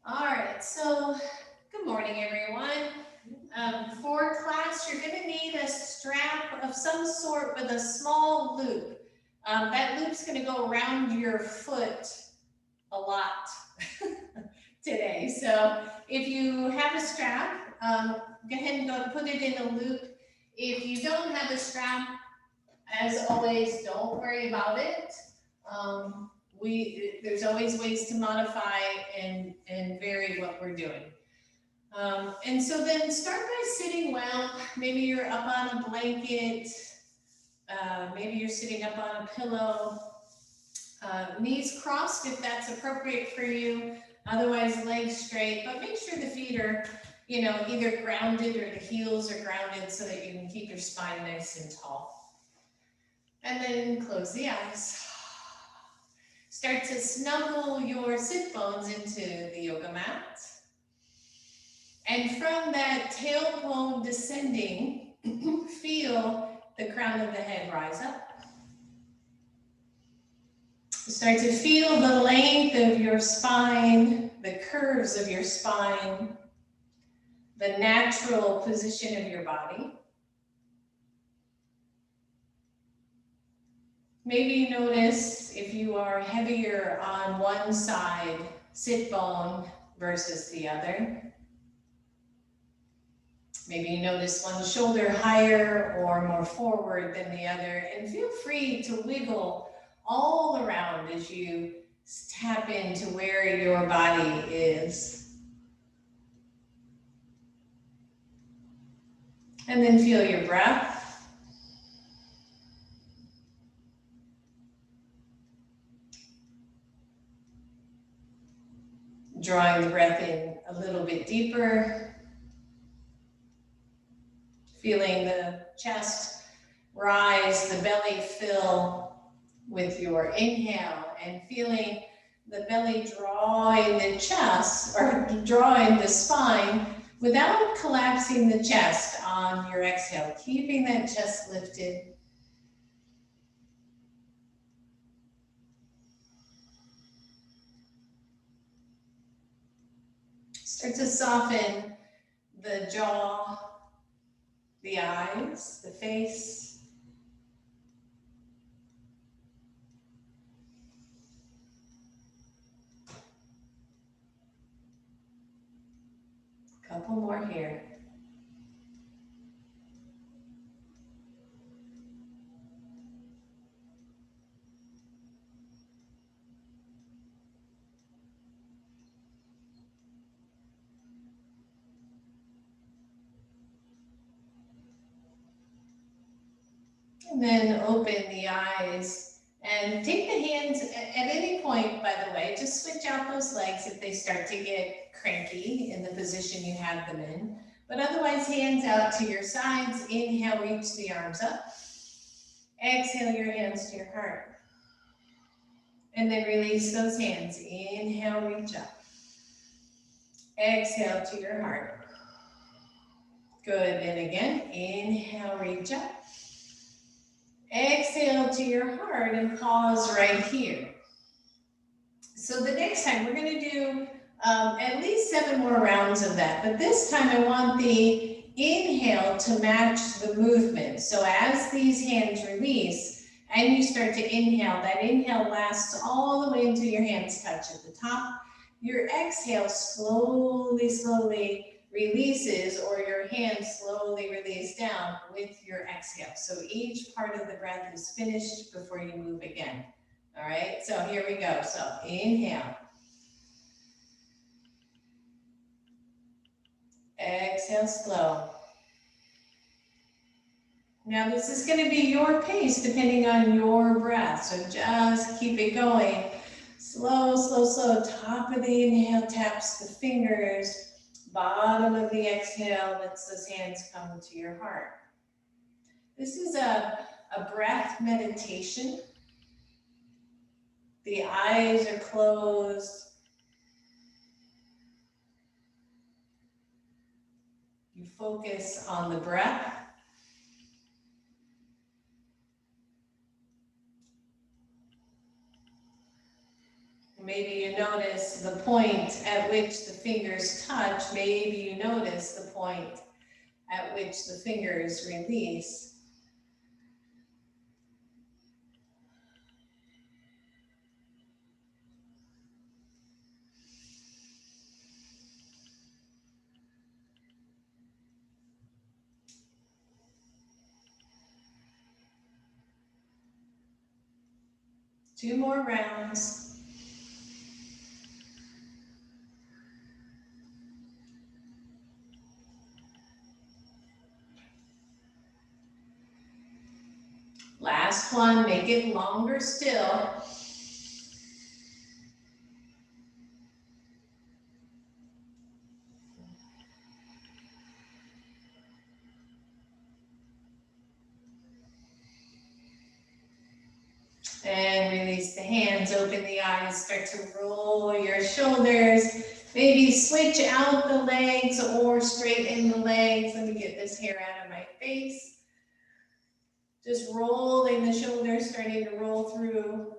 All right, so good morning, everyone. For class, you're going to need a strap of some sort with a small loop. That loop's going to go around your foot a lot today. So if you have a strap, go ahead and go put it in a loop. If you don't have a strap, as always, don't worry about it. There's always ways to modify and vary what we're doing. And so then start by sitting well. Maybe you're up on a blanket. Maybe you're sitting up on a pillow. Knees crossed if that's appropriate for you. Otherwise, legs straight. But make sure the feet are, either grounded or the heels are grounded so that you can keep your spine nice and tall. And then close the eyes. Start to snuggle your sit bones into the yoga mat. And from that tailbone descending, feel the crown of the head rise up. Start to feel the length of your spine, the curves of your spine, the natural position of your body. Maybe you notice if you are heavier on one side, sit bone versus the other. Maybe you notice one shoulder higher or more forward than the other, and feel free to wiggle all around as you tap into where your body is. And then feel your breath. Drawing the breath in a little bit deeper. Feeling the chest rise, the belly fill with your inhale, and feeling the belly drawing the chest or drawing the spine without collapsing the chest on your exhale, keeping that chest lifted. Start to soften the jaw, the eyes, the face. Couple more here. And then open the eyes and take the hands at any point, by the way, just switch out those legs if they start to get cranky in the position you have them in. But otherwise, hands out to your sides. Inhale, reach the arms up. Exhale your hands to your heart. And then release those hands. Inhale, reach up. Exhale to your heart. Good, and again, inhale, reach up. Exhale to your heart and pause right here. So the next time we're going to do at least 7 more rounds of that, but this time I want the inhale to match the movement. So as these hands release and you start to inhale, that inhale lasts all the way until your hands touch at the top. Your exhale slowly releases, or your hands slowly release down with your exhale. So each part of the breath is finished before you move again. All right, so here we go. So inhale. Exhale slow. Now this is going to be your pace depending on your breath. So just keep it going. Slow. Top of the inhale taps the fingers. Bottom of the exhale lets those hands come to your heart. This is a breath meditation. The eyes are closed. You focus on the breath. maybe you notice the point at which the fingers touch. Maybe you notice the point at which the fingers release. Two more rounds. Last one, make it longer still. And release the hands, open the eyes, start to roll your shoulders. Maybe switch out the legs or straighten the legs. Let me get this hair out of my face. Just rolling the shoulders, starting to roll through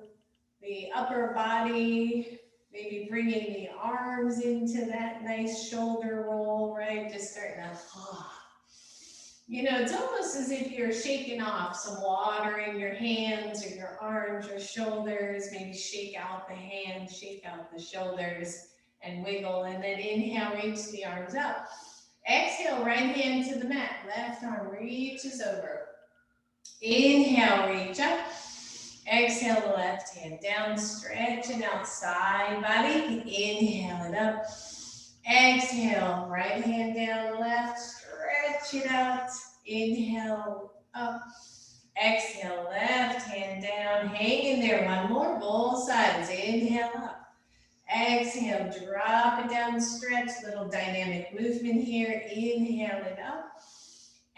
the upper body. Maybe bringing the arms into that nice shoulder roll, right? Just starting to, you know, it's almost as if you're shaking off some water in your hands or your arms or shoulders. Maybe shake out the hands, shake out the shoulders and wiggle. And then inhale, reach the arms up. Exhale, right hand to the mat. Left arm reaches over. Inhale, reach up. Exhale, the left hand down, stretching out side body. Inhale it up. Exhale, right hand down, left, stretch it out. Inhale, up. Exhale, left hand down, hang in there. One more, both sides. Inhale, up. Exhale, drop it down, stretch. Little dynamic movement here. Inhale it up.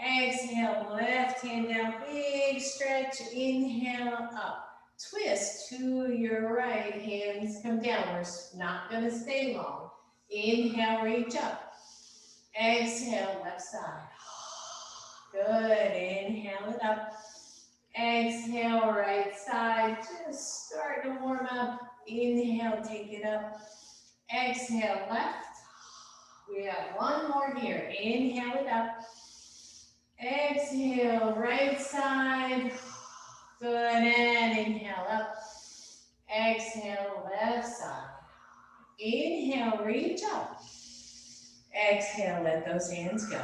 Exhale, left hand down, big stretch. Inhale, up. Twist to your right, hands come down. We're not going to stay long. Inhale, reach up. Exhale, left side. Good. Inhale it up. Exhale, right side. Just start to warm up. Inhale, take it up. Exhale, left. We have one more here. Inhale it up. Exhale, right side. Good, and inhale up. Exhale, left side. Inhale, reach up. Exhale, let those hands go.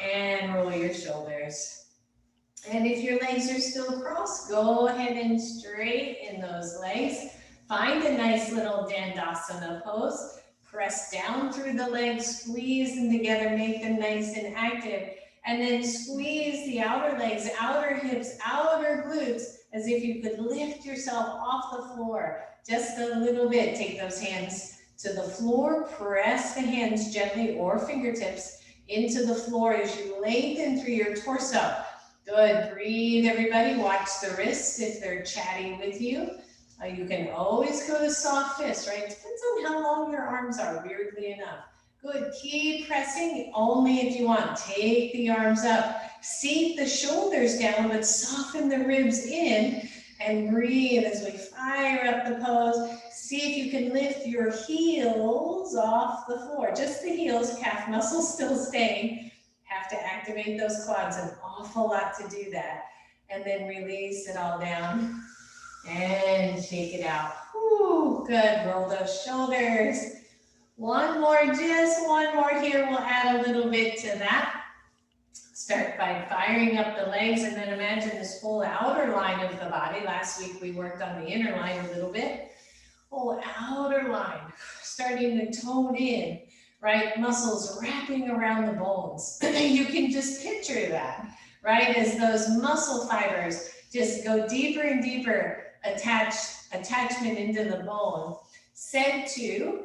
And roll your shoulders. And if your legs are still crossed, go ahead and straighten those legs. Find a nice little Dandasana pose. Press down through the legs, squeeze them together, make them nice and active. And then squeeze the outer legs, outer hips, outer glutes, as if you could lift yourself off the floor just a little bit. Take those hands to the floor, press the hands gently or fingertips into the floor as you lengthen through your torso. Good, breathe everybody, watch the wrists if they're chatty with you. You can always go to soft fists, right? Depends on how long your arms are, weirdly enough. Good, keep pressing only if you want. Take the arms up, seat the shoulders down, but soften the ribs in and breathe as we fire up the pose. See if you can lift your heels off the floor. Just the heels, calf muscles still staying. Have to activate those quads, an awful lot to do that. And then release it all down and shake it out. Whew, good, roll those shoulders. One more, just one more here. We'll add a little bit to that. Start by firing up the legs and then imagine this whole outer line of the body. Last week we worked on the inner line a little bit. Whole outer line, starting to tone in, right? Muscles wrapping around the bones. You can just picture that, right? As those muscle fibers just go deeper and deeper, attachment into the bone. Said to,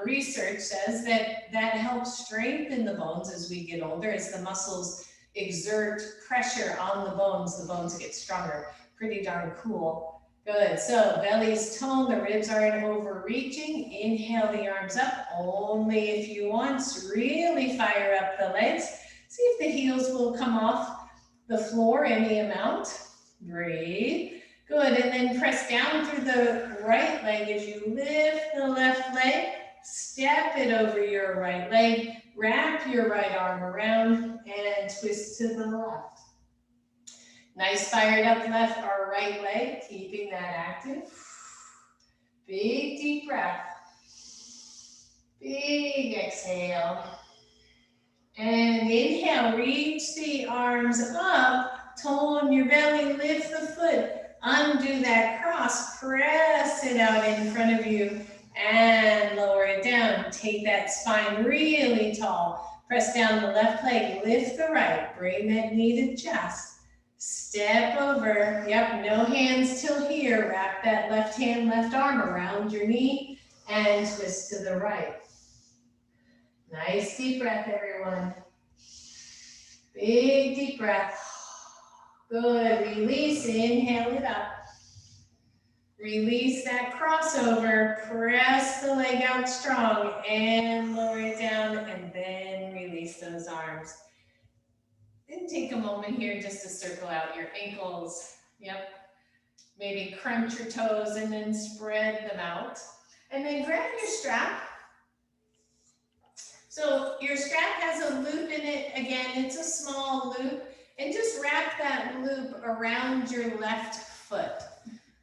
research says that helps strengthen the bones as we get older. As the muscles exert pressure on the bones get stronger. Pretty darn cool. Good, so belly's toned, the ribs aren't overreaching. Inhale the arms up, only if you want. Really fire up the legs. See if the heels will come off the floor any amount. Breathe. Good, and then press down through the right leg as you lift the left leg, step it over your right leg, wrap your right arm around and twist to the left. Nice fired up left or right leg, keeping that active. Big deep breath. Big exhale. And inhale, reach the arms up, tone your belly, lift the foot, undo that cross, press it out in front of you, and lower it down. Take that spine really tall. Press down the left leg, lift the right, bring that knee to chest. Step over, yep, no hands till here. Wrap that left hand, left arm around your knee, and twist to the right. Nice deep breath, everyone. Big deep breath. Good, release, inhale it up. Release that crossover, press the leg out strong and lower it down and then release those arms. Then take a moment here just to circle out your ankles. Yep, maybe crunch your toes and then spread them out. And then grab your strap. So your strap has a loop in it. Again, it's a small loop. And just wrap that loop around your left foot.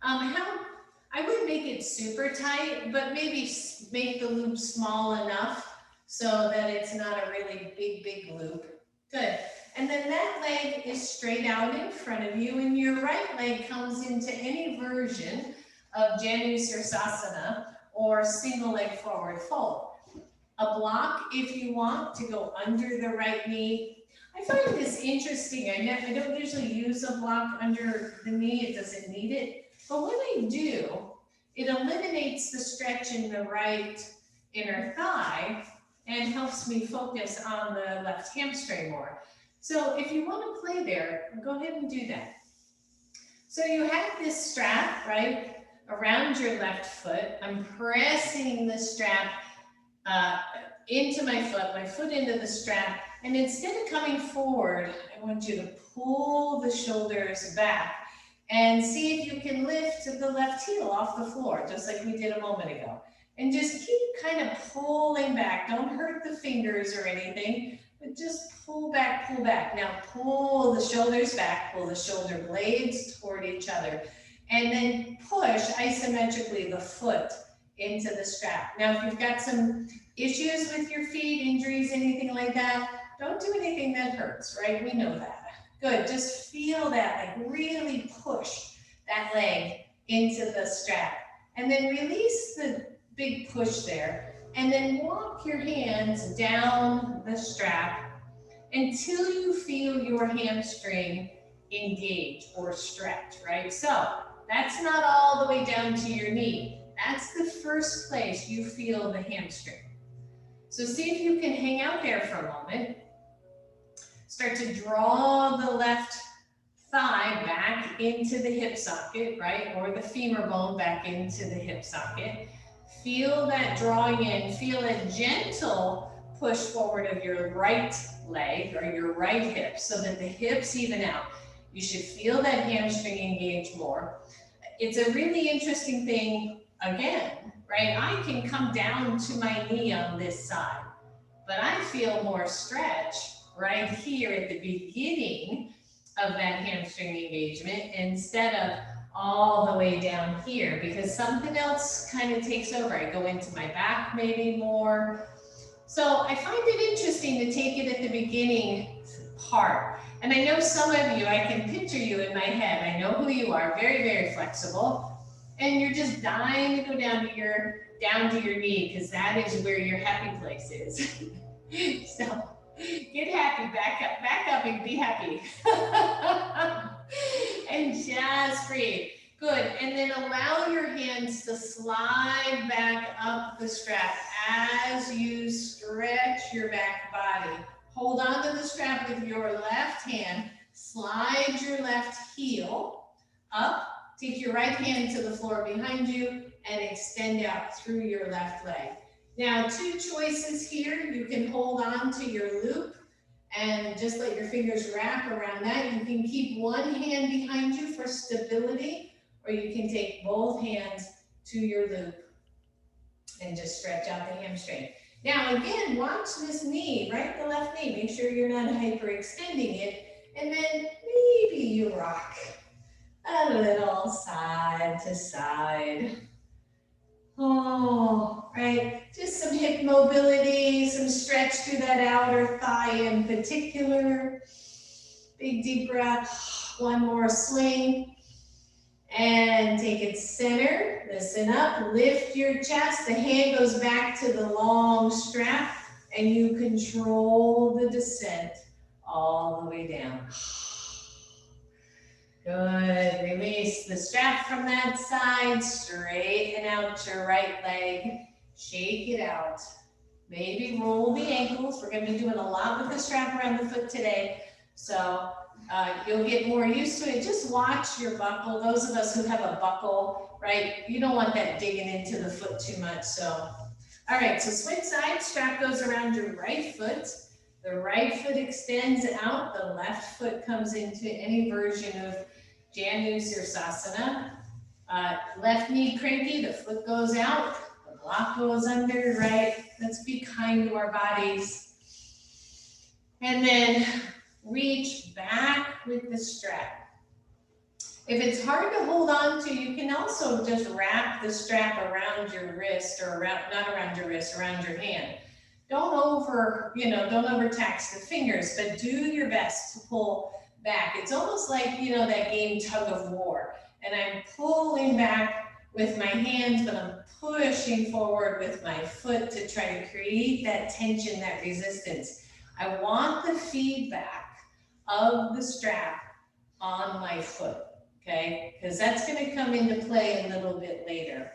I wouldn't make it super tight, but maybe make the loop small enough so that it's not a really big loop. Good. And then that leg is straight out in front of you, and your right leg comes into any version of Janu Sirsasana or single leg forward fold. A block if you want to go under the right knee. I find this interesting. I don't usually use a block under the knee. It doesn't need it. But when I do, it eliminates the stretch in the right inner thigh and helps me focus on the left hamstring more. So if you want to play there, go ahead and do that. So you have this strap, right, around your left foot. I'm pressing the strap into my foot into the strap. And instead of coming forward, I want you to pull the shoulders back and see if you can lift the left heel off the floor, just like we did a moment ago. And just keep kind of pulling back. Don't hurt the fingers or anything, but just pull back, pull back. Now pull the shoulders back, pull the shoulder blades toward each other, and then push isometrically the foot into the strap. Now, if you've got some issues with your feet, injuries, anything like that, don't do anything that hurts, right? We know that. Good, just feel that, like really push that leg into the strap. And then release the big push there. And then walk your hands down the strap until you feel your hamstring engage or stretch, right? So that's not all the way down to your knee. That's the first place you feel the hamstring. So see if you can hang out there for a moment. Start to draw the left thigh back into the hip socket, right? Or the femur bone back into the hip socket. Feel that drawing in. Feel a gentle push forward of your right leg or your right hip so that the hips even out. You should feel that hamstring engage more. It's a really interesting thing, again, right? I can come down to my knee on this side, but I feel more stretch right here at the beginning of that hamstring engagement instead of all the way down here, because something else kind of takes over. I go into my back maybe more. So I find it interesting to take it at the beginning part. And I know some of you, I can picture you in my head. I know who you are, very, very flexible. And you're just dying to go down to your knee, because that is where your happy place is. So get happy, back up and be happy. And just breathe. Good, and then allow your hands to slide back up the strap as you stretch your back body. Hold on to the strap with your left hand, slide your left heel up, take your right hand to the floor behind you, and extend out through your left leg. Now, two choices here. You can hold on to your loop and just let your fingers wrap around that. You can keep one hand behind you for stability, or you can take both hands to your loop and just stretch out the hamstring. Now again, watch this knee, right? The left knee, make sure you're not hyperextending it. And then maybe you rock a little side to side. Oh, right, just some hip mobility, some stretch through that outer thigh in particular. Big deep breath, one more swing. And take it center, listen up, lift your chest, the hand goes back to the long strap, and you control the descent all the way down. Good, release the strap from that side, straighten out your right leg, shake it out. Maybe roll the ankles, we're gonna be doing a lot with the strap around the foot today, so you'll get more used to it. Just watch your buckle. Those of us who have a buckle, right, you don't want that digging into the foot too much. So, all right, so switch sides, strap goes around your right foot. The right foot extends out, the left foot comes into any version of Janu Sirsasana. Left knee cranky, the foot goes out, the block goes under, right? Let's be kind to our bodies. And then reach back with the strap. If it's hard to hold on to, you can also just wrap the strap around your wrist, or around, not around your wrist, around your hand. Don't overtax the fingers, but do your best to pull back. It's almost like, that game tug of war. And I'm pulling back with my hands, but I'm pushing forward with my foot to try to create that tension, that resistance. I want the feedback of the strap on my foot, okay? Because that's going to come into play a little bit later.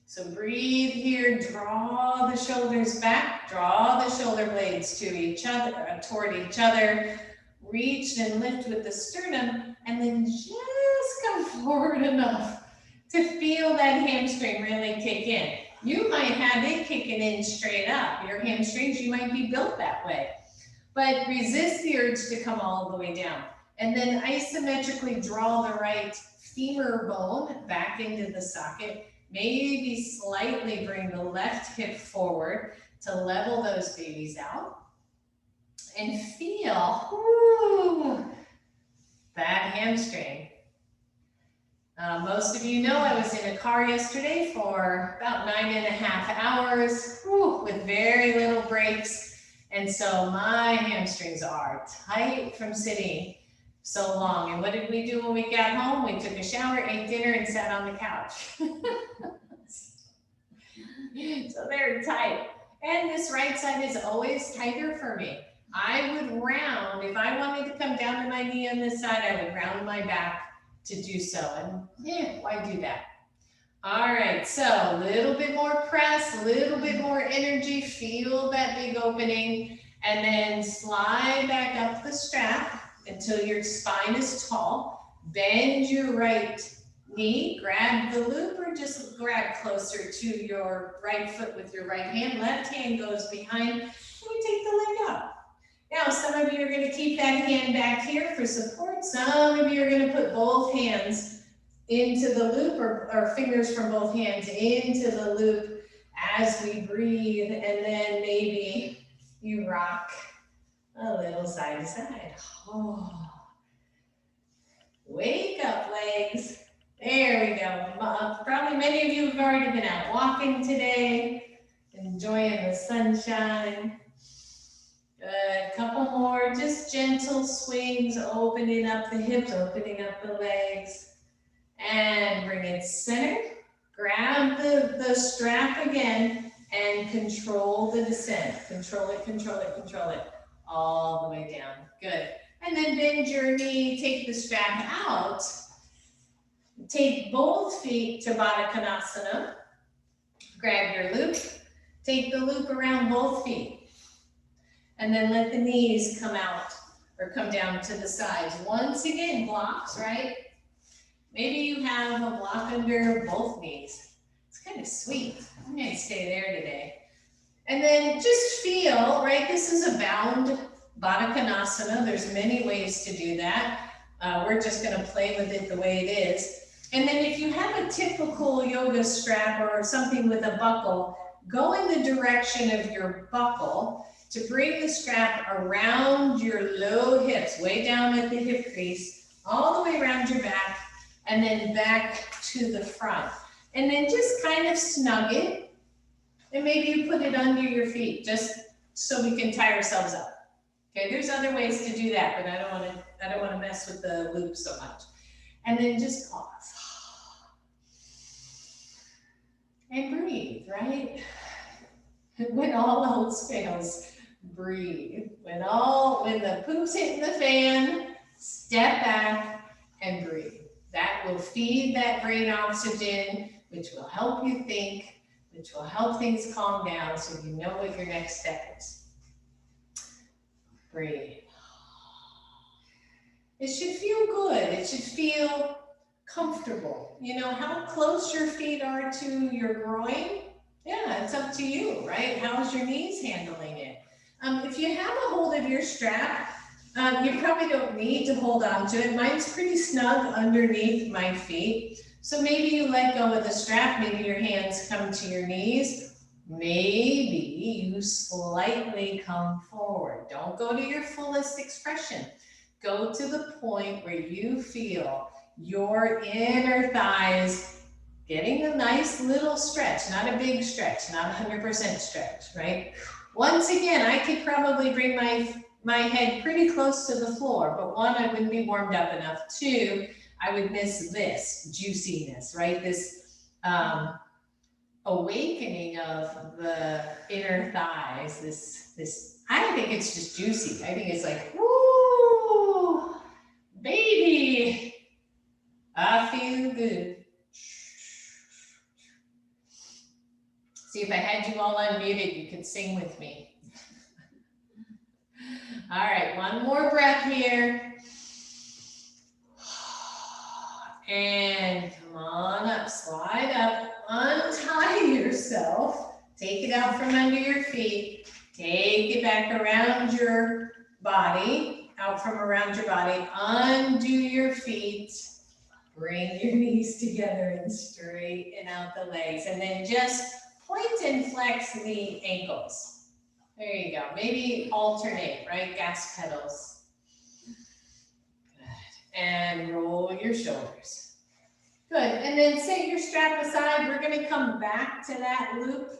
So breathe here, draw the shoulders back, draw the shoulder blades to each other, toward each other, reach and lift with the sternum, and then just come forward enough to feel that hamstring really kick in. You might have it kicking in straight up. Your hamstrings, you might be built that way. But resist the urge to come all the way down. And then isometrically draw the right femur bone back into the socket. Maybe slightly bring the left hip forward to level those babies out. And feel that hamstring. Most of you know I was in a car yesterday for about 9.5 hours with very little breaks. And so my hamstrings are tight from sitting so long. And what did we do when we got home? We took a shower, ate dinner, and sat on the couch. So they're tight. And this right side is always tighter for me. I would round, if I wanted to come down to my knee on this side, I would round my back to do so. And why do that? All right, so a little bit more press, a little bit more energy, feel that big opening, and then slide back up the strap until your spine is tall. Bend your right knee, grab the loop, or just grab closer to your right foot with your right hand. Left hand goes behind, and we take the leg up. Now, some of you are going to keep that hand back here for support. Some of you are going to put both hands into the loop, or fingers from both hands into the loop as we breathe, and then maybe you rock a little side to side. Oh. Wake up, legs. There we go. Probably many of you have already been out walking today, enjoying the sunshine. Good, couple more, just gentle swings, opening up the hips, opening up the legs. And bring it center, grab the strap again, and control the descent. Control it, control it, control it, all the way down. Good. And then bend your knee, take the strap out. Take both feet to Baddha Konasana. Grab your loop, take the loop around both feet. And then let the knees come out or come down to the sides. Once again, blocks, right? Maybe you have a block under both knees. It's kind of sweet. I'm going to stay there today. And then just feel, right? This is a bound Baddha Konasana. There's many ways to do that. We're just going to play with it the way it is. And then if you have a typical yoga strap or something with a buckle, go in the direction of your buckle to bring the strap around your low hips, way down at the hip crease, all the way around your back, and then back to the front. And then just kind of snug it, and maybe you put it under your feet, just so we can tie ourselves up. Okay, there's other ways to do that, but I don't want to mess with the loop so much. And then just pause. And breathe, right? When all else fails, breathe. When the poop's hitting the fan, step back and breathe. That will feed that brain oxygen, which will help you think, which will help things calm down so you know what your next step is. Breathe. It should feel good. It should feel comfortable. You know how close your feet are to your groin? Yeah, it's up to you, right? How's your knees handling it? If you have a hold of your strap, you probably don't need to hold on to it. Mine's pretty snug underneath my feet. So maybe you let go of the strap, maybe your hands come to your knees. Maybe you slightly come forward. Don't go to your fullest expression. Go to the point where you feel your inner thighs getting a nice little stretch, not a big stretch, not 100% stretch, right? Once again, I could probably bring my head pretty close to the floor, but one, I wouldn't be warmed up enough. Two, I would miss this juiciness, right? This awakening of the inner thighs, this, I think it's just juicy. I think it's like, woo, baby, I feel good. See, if I had you all unmuted, you could sing with me. All right, one more breath here. And come on up, slide up, untie yourself. Take it out from under your feet. Take it back around your body, out from around your body. Undo your feet. Bring your knees together and straighten out the legs. And then just point and flex the ankles. There you go. Maybe alternate, right? Gas pedals. Good. And roll your shoulders. Good. And then set your strap aside. We're going to come back to that loop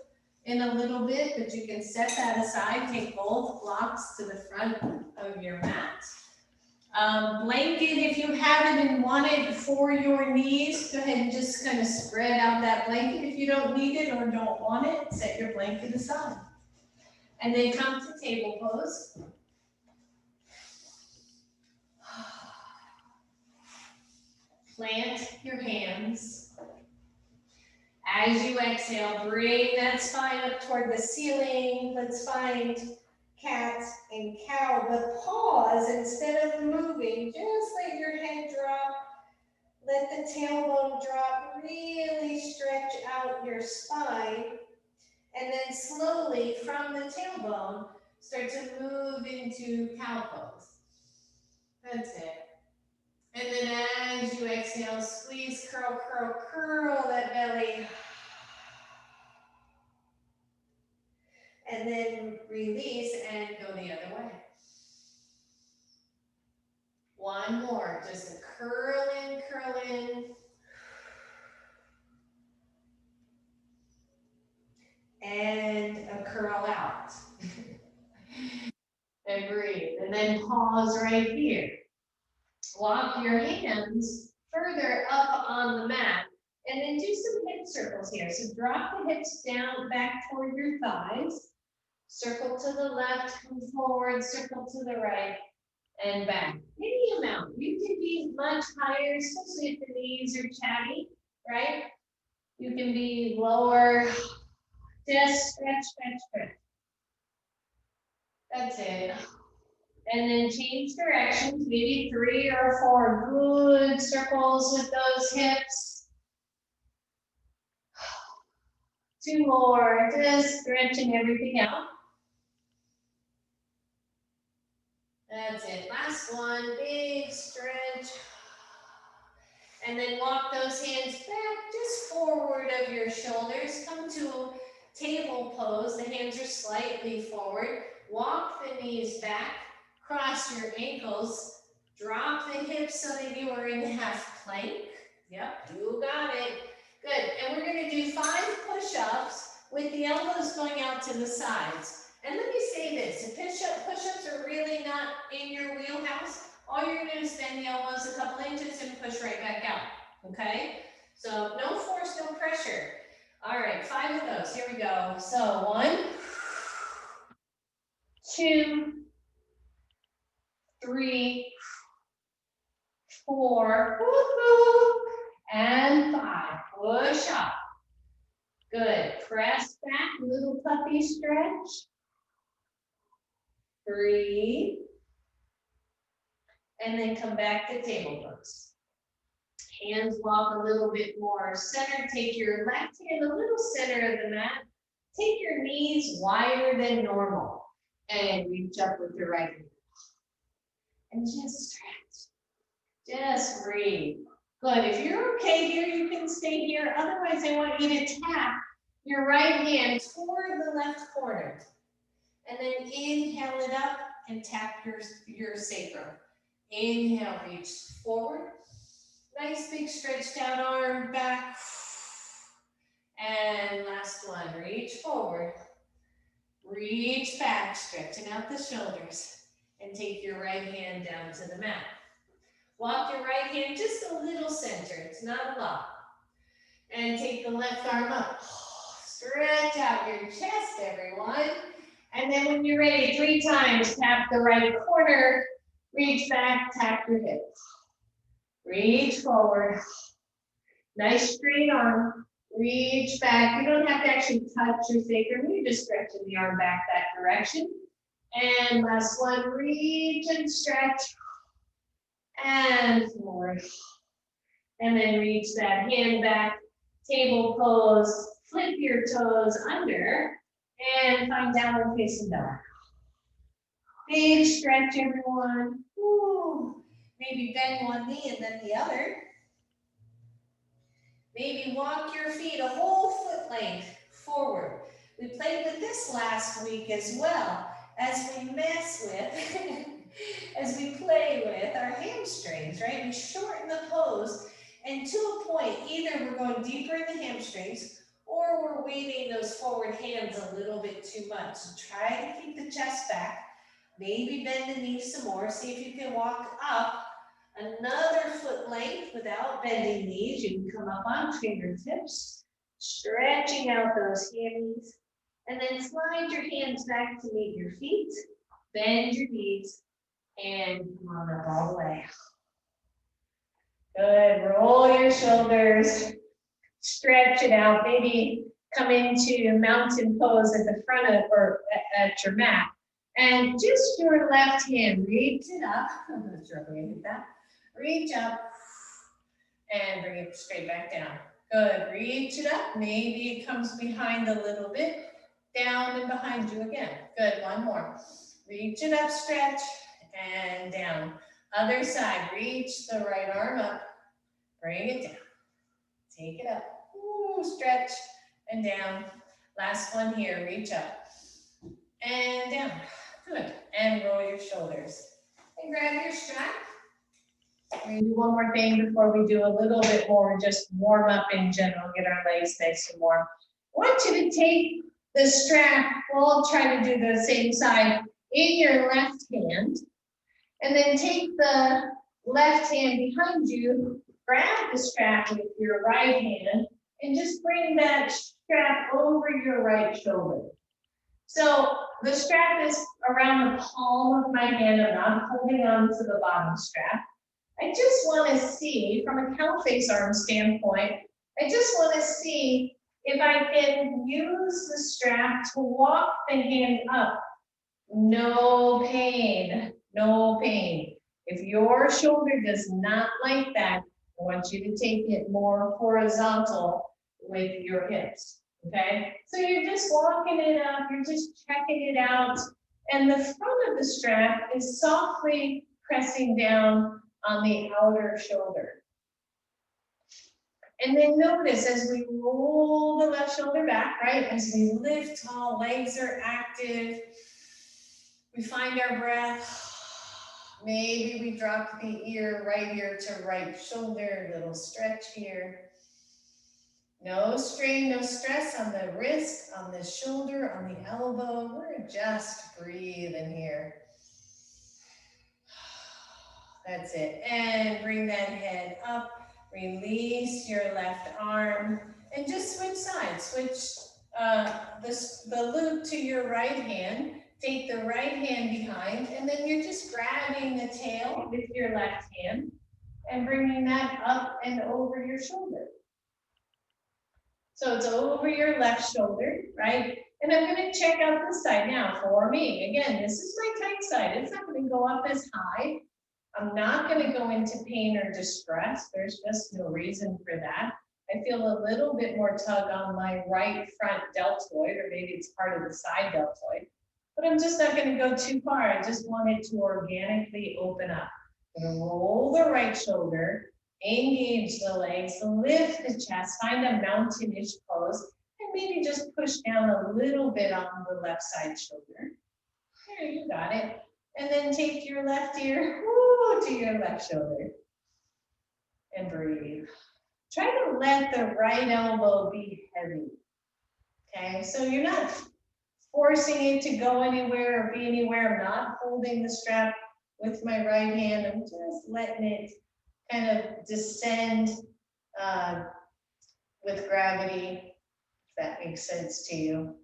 in a little bit, but you can set that aside. Take both blocks to the front of your mat. Blanket, if you have it and want it for your knees, go ahead and just kind of spread out that blanket. If you don't need it or don't want it, set your blanket aside. And then come to table pose. Plant your hands. As you exhale, bring that spine up toward the ceiling. Let's find cat and cow, but pause instead of moving. Just let your head drop. Let the tailbone drop. Really stretch out your spine. And then slowly from the tailbone, start to move into cow pose. That's it. And then as you exhale, squeeze, curl, curl, curl that belly. And then release and go the other way. One more, just a curl in. And a curl out. And breathe. And then pause right here. Walk your hands further up on the mat. And then do some hip circles here. So drop the hips down, back toward your thighs. Circle to the left, come forward, circle to the right, and back. Any amount. You can be much higher, especially if the knees are chatty, right? You can be lower. Just stretch, stretch, stretch. That's it. And then change directions, maybe 3 or 4 good circles with those hips. 2 more, just stretching everything out. That's it. Last one, big stretch. And then walk those hands back just forward of your shoulders. Come to table pose. The hands are slightly forward. Walk the knees back. Cross your ankles. Drop the hips so that you are in half plank. Yep, you got it. Good. And we're going to do 5 push-ups with the elbows going out to the sides. And let me say this, if push-ups are really not in your wheelhouse, all you're going to do is bend the elbows a couple inches and push right back out, okay? So no force, no pressure. All right, 5 of those, here we go. So 1, 2, 3, 4, and 5. Push up. Good. Press back, little puppy stretch. Breathe. And then come back to table pose. Hands walk a little bit more center. Take your left hand a little center of the mat. Take your knees wider than normal. And reach up with your right hand. And just stretch. Just breathe. Good. If you're okay here, you can stay here. Otherwise, I want you to tap your right hand toward the left corner. And then inhale it up and tap your sacrum. Inhale, reach forward. Nice big stretched out arm back. And last one, reach forward. Reach back, stretching out the shoulders. And take your right hand down to the mat. Walk your right hand just a little center. It's not a lot. And take the left arm up. Stretch out your chest, everyone. And then when you're ready, 3 times, tap the right corner. Reach back, tap your hips. Reach forward. Nice straight arm. Reach back. You don't have to actually touch your sacrum. You're just stretching the arm back that direction. And last one, reach and stretch. And forward. And then reach that hand back. Table pose. Flip your toes under. And find downward facing dog. Big stretch, everyone. Ooh. Maybe bend one knee and then the other. Maybe walk your feet a whole foot length forward. We played with this last week as well as we mess with, as we play with our hamstrings, right? We shorten the pose, and to a point, either we're going deeper in the hamstrings or we're weighting those forward hands a little bit too much. So try to keep the chest back. Maybe bend the knees some more. See if you can walk up another foot length without bending knees. You can come up on fingertips, stretching out those hammies, and then slide your hands back to meet your feet. Bend your knees and come on up all the way. Good. Roll your shoulders. Stretch it out. Maybe come into mountain pose at the front of or at your mat. And just your left hand, reach it up. I'm not sure if we can hit that. Reach up and bring it straight back down. Good. Reach it up. Maybe it comes behind a little bit. Down and behind you again. Good. One more. Reach it up, stretch, and down. Other side. Reach the right arm up. Bring it down. Take it up. Ooh, stretch and down. Last one here. Reach up and down. Good. And roll your shoulders. And grab your strap. We're going to do one more thing before we do a little bit more, just warm up in general, get our legs nice and warm. I want you to take the strap, we'll try to do the same side, in your left hand, and then take the left hand behind you, grab the strap with your right hand, and just bring that strap over your right shoulder. So the strap is around the palm of my hand. I'm not holding on to the bottom strap. I just want to see, from a cow face arm standpoint, I just want to see if I can use the strap to walk the hand up. No pain, no pain. If your shoulder does not like that, I want you to take it more horizontal with your hips, okay? So you're just walking it up, you're just checking it out, and the front of the strap is softly pressing down on the outer shoulder. And then notice as we roll the left shoulder back, right? As we lift tall, legs are active. We find our breath. Maybe we drop the ear, right ear to right shoulder, little stretch here. No strain, no stress on the wrist, on the shoulder, on the elbow. We're just breathing here. That's it. And bring that head up. Release your left arm and just switch sides. Switch the loop to your right hand. Take the right hand behind, and then you're just grabbing the tail with your left hand and bringing that up and over your shoulder. So it's over your left shoulder, right? And I'm going to check out this side now for me. Again, this is my tight side. It's not going to go up as high. I'm not going to go into pain or distress. There's just no reason for that. I feel a little bit more tug on my right front deltoid, or maybe it's part of the side deltoid. But I'm just not going to go too far. I just want it to organically open up. I'm going to roll the right shoulder, engage the legs, lift the chest, find a mountainish pose, and maybe just push down a little bit on the left side shoulder. There, you got it. And then take your left ear to your left shoulder and breathe. Try to let the right elbow be heavy. Okay, so you're not forcing it to go anywhere or be anywhere. I'm not holding the strap with my right hand. I'm just letting it kind of descend with gravity, if that makes sense to you.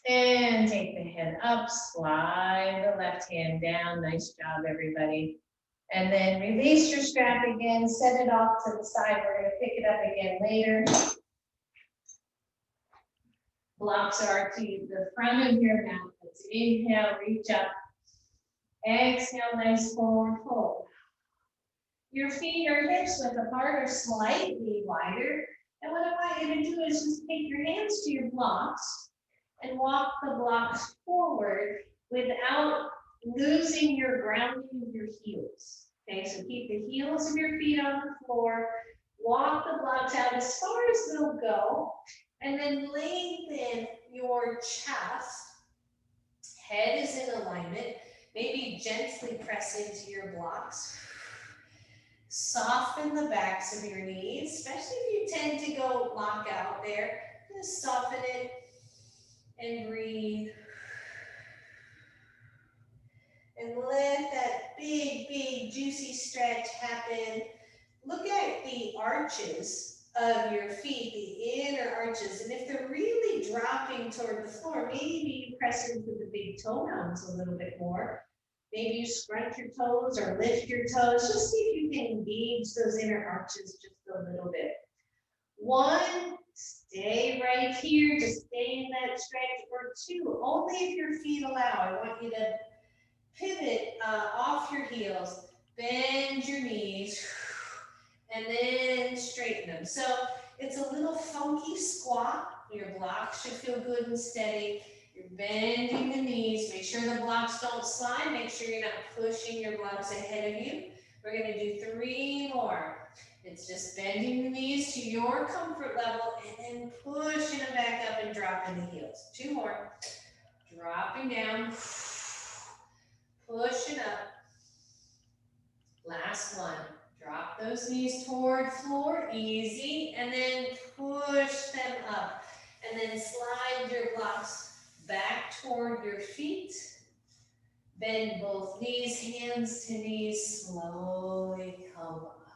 And take the head up, slide the left hand down. Nice job, everybody. And then release your strap again, set it off to the side. We're going to pick it up again later. Blocks are to the front of your mat. Let's inhale, reach up. Exhale, nice forward fold. Your feet or hips width apart or slightly wider. And what I want you to do is just take your hands to your blocks and walk the blocks forward without losing your grounding of your heels. Okay, so keep the heels of your feet on the floor. Walk the blocks out as far as they'll go. And then lengthen your chest. Head is in alignment. Maybe gently press into your blocks. Soften the backs of your knees, especially if you tend to go lock out there. Just soften it and breathe. And let that big, big, juicy stretch happen. Look at the arches of your feet, the inner arches. And if they're really dropping toward the floor, maybe you press into the big toenails a little bit more. Maybe you scrunch your toes or lift your toes. Just see if you can engage those inner arches just a little bit. One, stay right here. Just stay in that stretch. Or two, only if your feet allow. I want you to pivot off your heels. Bend your knees. And then straighten them. So it's a little funky squat. Your blocks should feel good and steady. You're bending the knees. Make sure the blocks don't slide. Make sure you're not pushing your blocks ahead of you. We're going to do 3 more. It's just bending the knees to your comfort level and then pushing them back up and dropping the heels. 2 more. Dropping down. Pushing up. Last one. Drop those knees toward floor, easy, and then push them up. And then slide your blocks back toward your feet. Bend both knees, hands to knees, slowly come up.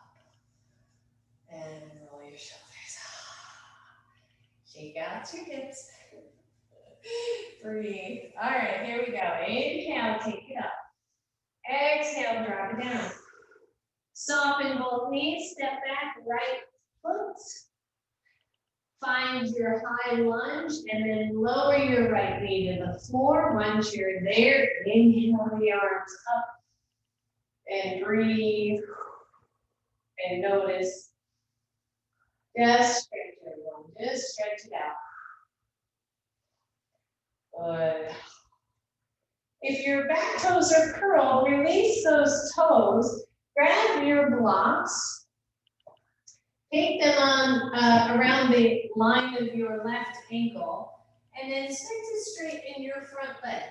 And roll your shoulders. Shake out your hips. Breathe. All right, here we go. Inhale, take it up. Exhale, drop it down. Soften both knees, step back, right foot. Find your high lunge and then lower your right knee to the floor. Once you're there, inhale the arms up and breathe and notice. Just stretch everyone, just stretch it out. Good. If your back toes are curled, release those toes. Grab your blocks Take them on around the line of your left ankle, and then start to straighten your front leg.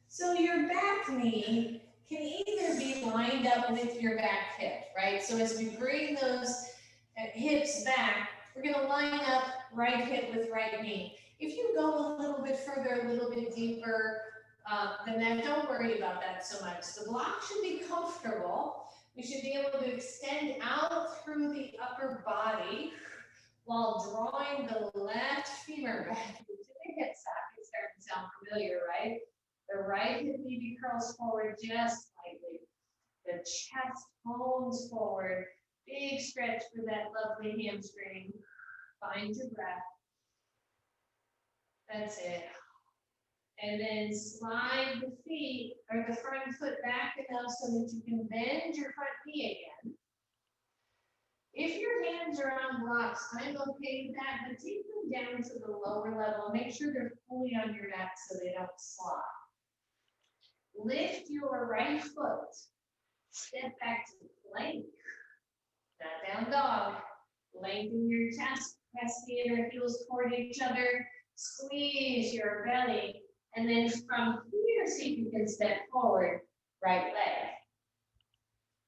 So your back knee can either be lined up with your back hip, right? So as we bring those hips back, we're gonna line up right hip with right knee. If you go a little bit further, a little bit deeper, then don't worry about that so much. The block should be comfortable. We should be able to extend out through the upper body while drawing the left femur back into the hip socket. It's starting to sound familiar, right? The right hip maybe curls forward just slightly. The chest bones forward. Big stretch for that lovely hamstring. Find your breath. That's it. And then slide the feet or the front foot back enough so that you can bend your front knee again. If your hands are on blocks, I'm okay with that, but take them down to the lower level. Make sure they're fully on your mat so they don't slide. Lift your right foot. Step back to plank. Not down dog. Lengthen your chest. Press the inner heels toward each other. Squeeze your belly. And then from here, see if you can step forward. Right leg.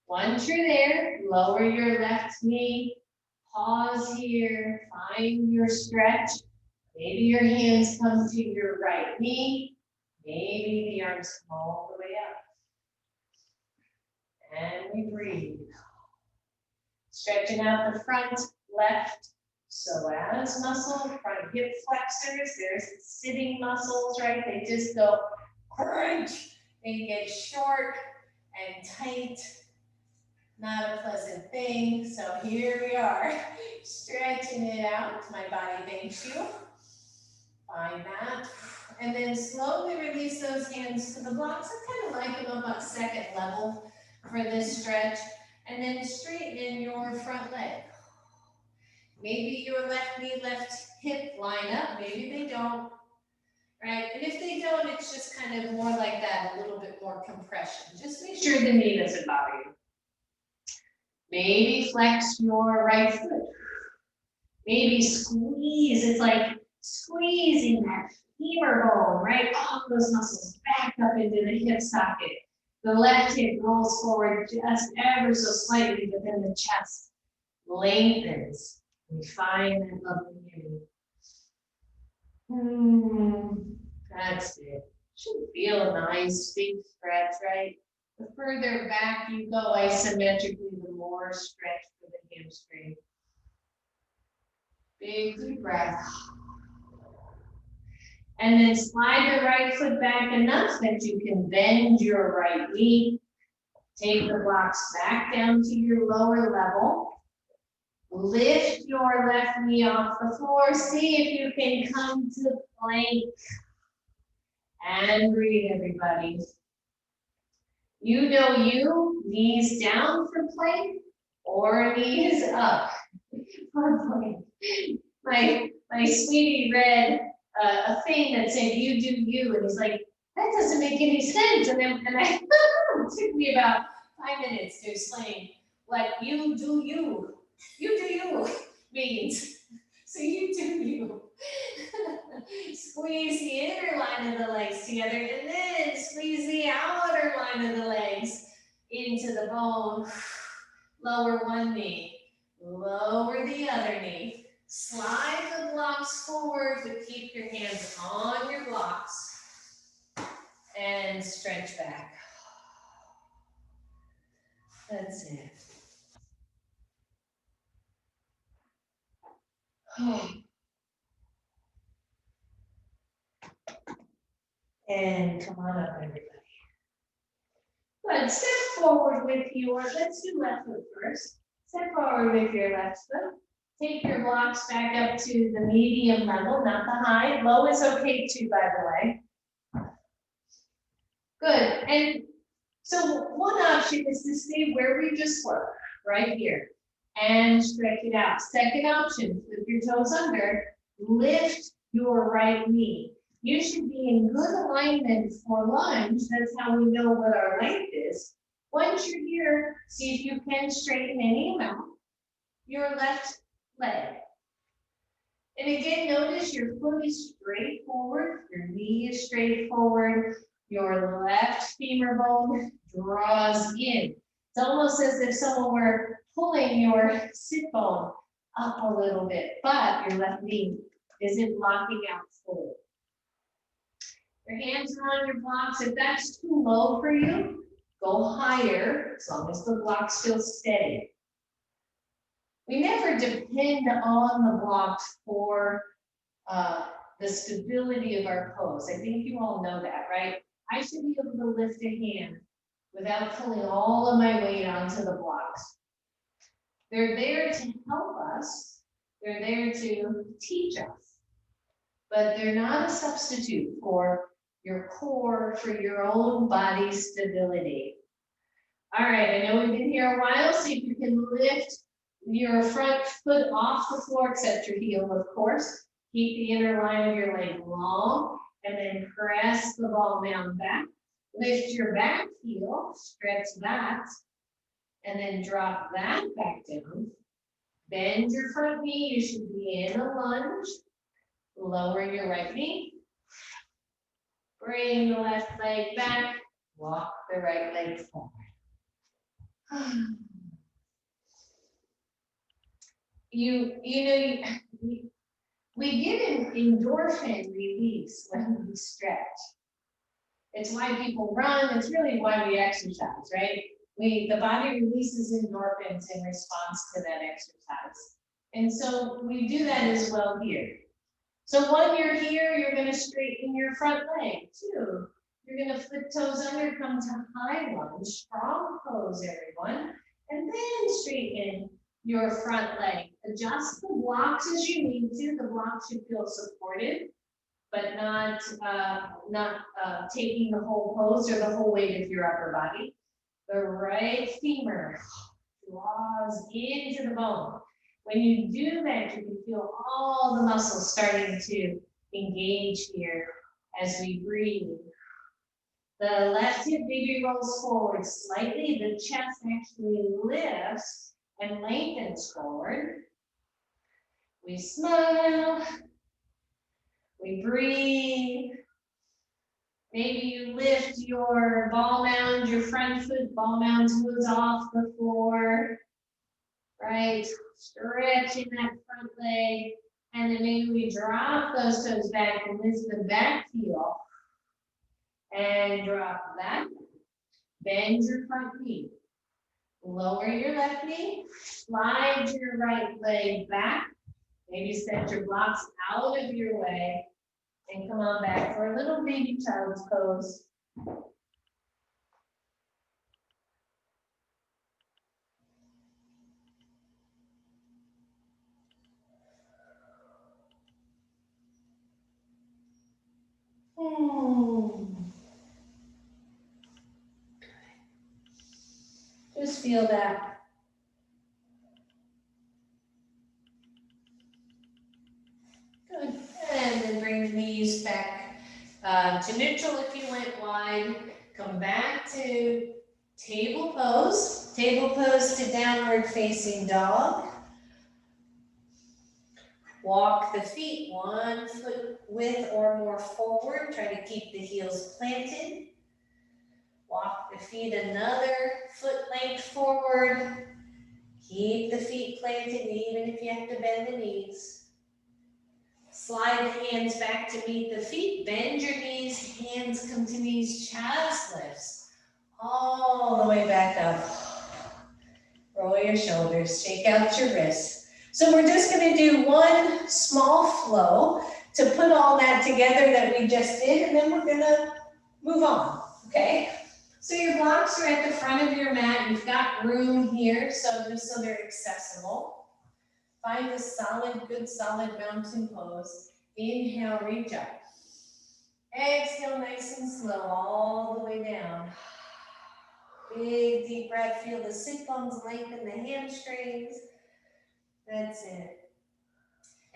Once you're there, lower your left knee. Pause here. Find your stretch. Maybe your hands come to your right knee. Maybe the arms come all the way up. And we breathe. Stretching out the front, left, psoas muscle, front hip flexors. There's the sitting muscles, right? They just go crunch. They get short and tight. Not a pleasant thing. So here we are, stretching it out. My body thanks you. Find that. And then slowly release those hands to the blocks. I kind of like them about second level for this stretch. And then straighten your front leg. Maybe your left knee, left hip line up. Maybe they don't. Right? And if they don't, it's just kind of more like that, a little bit more compression. Just make sure the knee doesn't bother you. Maybe flex your right foot. Maybe squeeze. It's like squeezing that femur bone, right? All of those muscles back up into the hip socket. The left hip rolls forward just ever so slightly, but then the chest lengthens. We find that lovely unity. That's it. Should feel a nice big stretch, right? The further back you go isometrically, the more stretch for the hamstring. Big deep breath. And then slide the right foot back enough that you can bend your right knee. Take the blocks back down to your lower level. Lift your left knee off the floor. See if you can come to plank. And breathe, everybody. You know you, knees down for plank or knees up for plank. My sweetie read a thing that said, you do you, and he's like, that doesn't make any sense. And it took me about 5 minutes to explain what you do you means. So you do you. Squeeze the inner line of the legs together and then squeeze the outer line of the legs into the bone. Lower one knee, lower the other knee. Slide the blocks forward, but keep your hands on your blocks. And stretch back. That's it. And come on up, everybody. Good. Step forward with your, let's do left foot first. Step forward with your left foot. Take your blocks back up to the medium level, not the high. Low is okay too, by the way. Good. And so one option is to stay where we just were, right here, and stretch it out. Second option, flip your toes under, lift your right knee. You should be in good alignment for lunge. That's how we know what our length is. Once you're here, see if you can straighten any amount. your left leg. And again, notice your foot is straight forward, your knee is straight forward, your left femur bone draws in. It's almost as if someone were pulling your sit bone up a little bit, but your left knee isn't locking out fully. Your hands are on your blocks. If that's too low for you, go higher as long as the blocks feel steady. We never depend on the blocks for the stability of our pose. I think you all know that, right? I should be able to lift a hand without pulling all of my weight onto the blocks. They're there to help us. They're there to teach us. But they're not a substitute for your core, for your own body stability. All right, I know we've been here a while, so if you can lift your front foot off the floor, except your heel, of course. Keep the inner line of your leg long, and then press the ball down back. Lift your back heel, stretch that, and then drop that back down. Bend your front knee, you should be in a lunge. Lower your right knee. Bring the left leg back, walk the right leg forward. We get an endorphin release when we stretch. It's why people run. It's really why we exercise, right? The body releases endorphins in response to that exercise. And so we do that as well here. So when you're here, you're going to straighten your front leg too. You're going to flip toes under, come to high lunge, strong pose, everyone. And then straighten your front leg. Adjust the blocks as you need to. The blocks should feel supported, but not taking the whole pose or the whole weight of your upper body. The right femur draws into the bone. When you do that, you can feel all the muscles starting to engage here as we breathe. The left hip maybe rolls forward slightly. The chest actually lifts and lengthens forward. We smile. We breathe. Maybe you lift your ball mound, your front foot ball mound moves off the floor. Right? Stretching that front leg. And then maybe we drop those toes back and lift the back heel. And drop that. Bend your front knee. Lower your left knee. Slide your right leg back. Maybe set your blocks out of your way. And come on back for a little baby child's pose. Just feel that. Good. And then bring the knees back to neutral if you went wide. Come back to table pose. Table pose to downward facing dog. Walk the feet 1 foot width or more forward. Try to keep the heels planted. Walk the feet another foot length forward. Keep the feet planted even if you have to bend the knees. Slide the hands back to meet the feet. Bend your knees, hands come to knees, chest lifts. All the way back up. Roll your shoulders, shake out your wrists. So we're just going to do one small flow to put all that together that we just did, and then we're going to move on, okay? So your blocks are at the front of your mat. You've got room here, so just so they're accessible. Find a solid, good, solid mountain pose. Inhale, reach up. Exhale, nice and slow, all the way down. Big, deep breath. Feel the sit bones lengthen the hamstrings. That's it.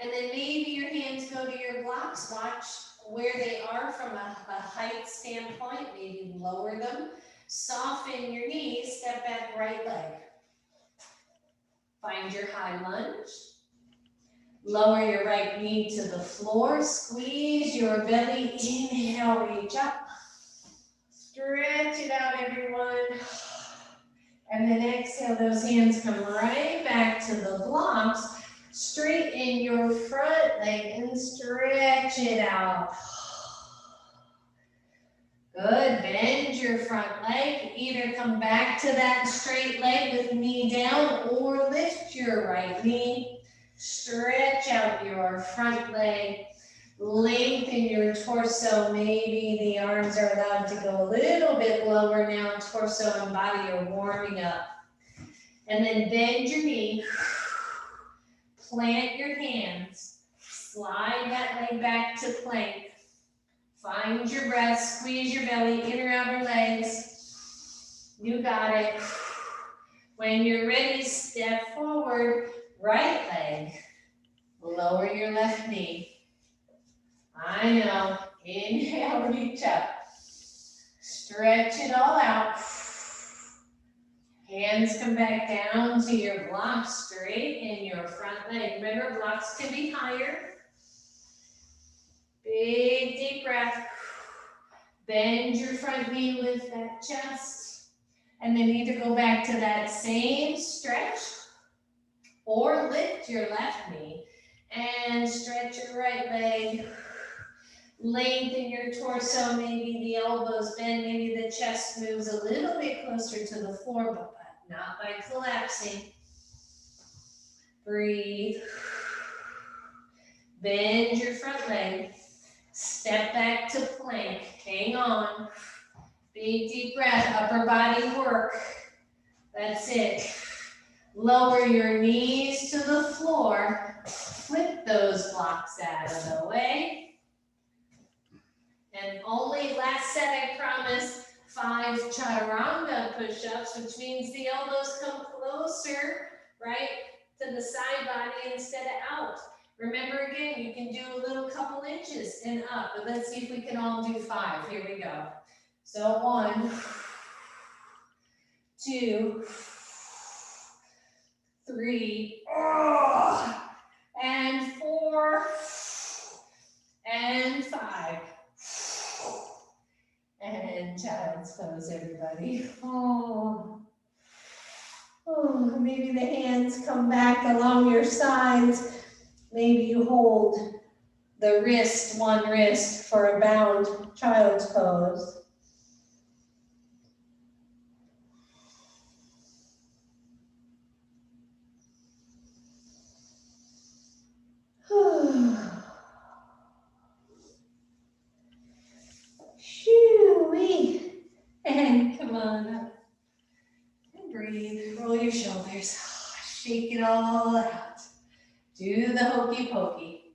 And then maybe your hands go to your blocks. Watch where they are from a height standpoint. Maybe lower them. Soften your knees. Step back, right leg. Find your high lunge. Lower your right knee to the floor. Squeeze your belly. Inhale, reach up. Stretch it out, everyone. And then exhale, those hands come right back to the blocks. Straighten your front leg and stretch it out. Good, bend your front leg. Either come back to that straight leg with knee down or lift your right knee. Stretch out your front leg. Lengthen your torso. Maybe the arms are allowed to go a little bit lower now. Torso and body are warming up. And then bend your knee. Plant your hands. Slide that leg back to plank. Find your breath, squeeze your belly, inner outer legs. You got it. When you're ready, step forward, right leg. Lower your left knee. I know. Inhale, reach up. Stretch it all out. Hands come back down to your blocks, straighten your front leg. Remember, blocks can be higher. Big deep breath. Bend your front knee, lift that chest. And then either go back to that same stretch or lift your left knee and stretch your right leg. Lengthen your torso, maybe the elbows bend, maybe the chest moves a little bit closer to the floor, but not by collapsing. Breathe. Bend your front leg. Step back to plank. Hang on. Big deep breath. Upper body work. That's it. Lower your knees to the floor. Flip those blocks out of the way. And only last set, I promise, 5 Chaturanga push-ups, which means the elbows come closer, right, to the side body instead of out. Remember, again, you can do a little couple inches and up, but let's see if we can all do 5. Here we go. So 1, 2, 3, and 4, and 5. And child's pose, everybody. Oh, maybe the hands come back along your sides. Maybe you hold the wrist, one wrist for a bound child's pose. Shoo-wee. And come on up. And breathe. Roll your shoulders. Shake it all out. Do the hokey pokey.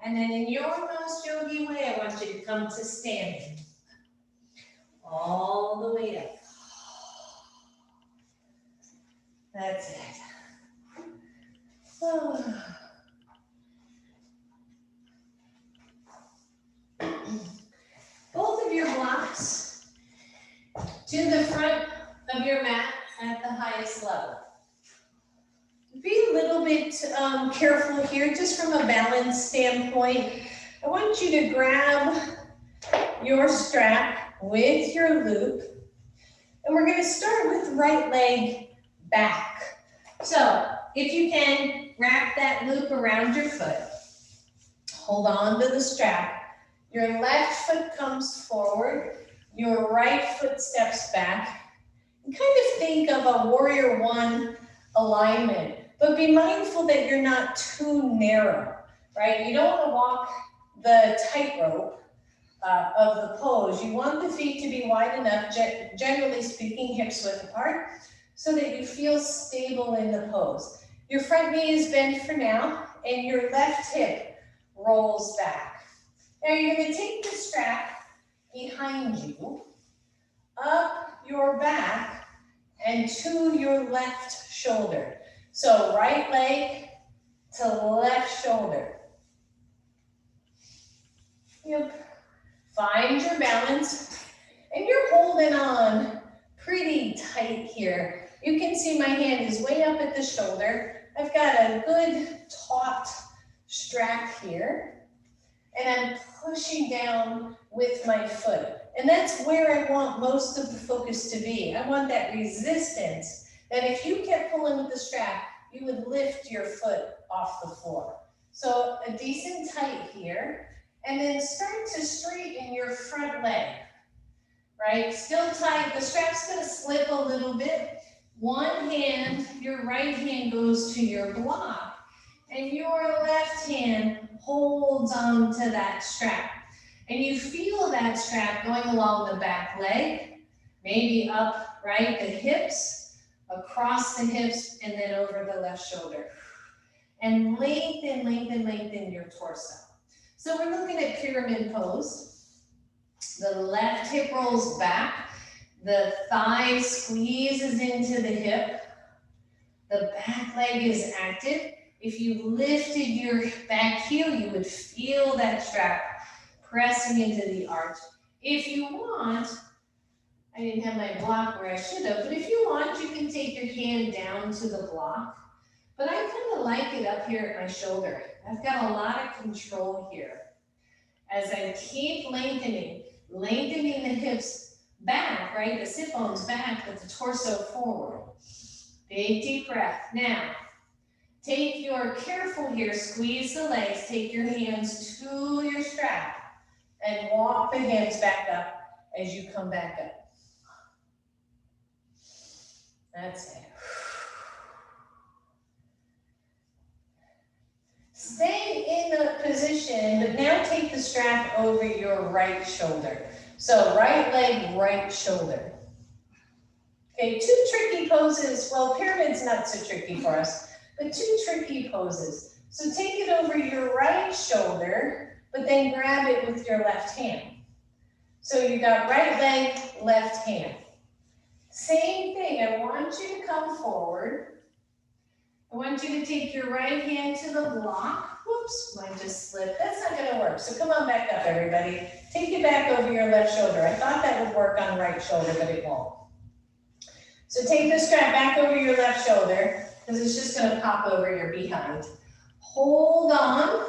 And then in your most yogi way, I want you to come to standing. All the way up. That's it. Both of your blocks to the front of your mat at the highest level. Be a little bit careful here, just from a balance standpoint. I want you to grab your strap with your loop, and we're going to start with right leg back. So if you can, wrap that loop around your foot. Hold on to the strap. Your left foot comes forward, your right foot steps back. And kind of think of a warrior 1 alignment, but be mindful that you're not too narrow, right? You don't want to walk the tightrope of the pose. You want the feet to be wide enough, generally speaking, hips width apart, so that you feel stable in the pose. Your front knee is bent for now, and your left hip rolls back. Now you're going to take the strap behind you, up your back, and to your left shoulder. So right leg to left shoulder. Yep. Find your balance, and you're holding on pretty tight here. You can see my hand is way up at the shoulder. I've got a good taut strap here, and I'm pushing down with my foot. And that's where I want most of the focus to be. I want that resistance, that if you kept pulling with the strap, you would lift your foot off the floor. So a decent tight here, and then start to straighten your front leg, right? Still tight, the strap's gonna slip a little bit. One hand, your right hand goes to your block, and your left hand holds on to that strap. And you feel that strap going along the back leg, maybe up, right, the hips, across the hips, and then over the left shoulder. And lengthen, lengthen, lengthen your torso. So we're looking at pyramid pose. The left hip rolls back. The thigh squeezes into the hip. The back leg is active. If you lifted your back heel, you would feel that strap pressing into the arch. If you want, I didn't have my block where I should have, but if you want, you can take your hand down to the block. But I kind of like it up here at my shoulder. I've got a lot of control here. As I keep lengthening the hips back, right? The sit bones back, but the torso forward. Big deep breath. Now, take your, careful here, squeeze the legs, take your hands to your strap and walk the hands back up as you come back up. That's it. Stay in the position, but now take the strap over your right shoulder. So right leg, right shoulder. Okay, two tricky poses. Well, pyramid's not so tricky for us, but two tricky poses. So take it over your right shoulder, but then grab it with your left hand. So you got right leg, left hand. Same thing, I want you to come forward. I want you to take your right hand to the block. Whoops, mine just slipped. That's not gonna work. So come on back up, everybody. Take it back over your left shoulder. I thought that would work on right shoulder, but it won't. So take the strap back over your left shoulder, because it's just gonna pop over your behind. Hold on.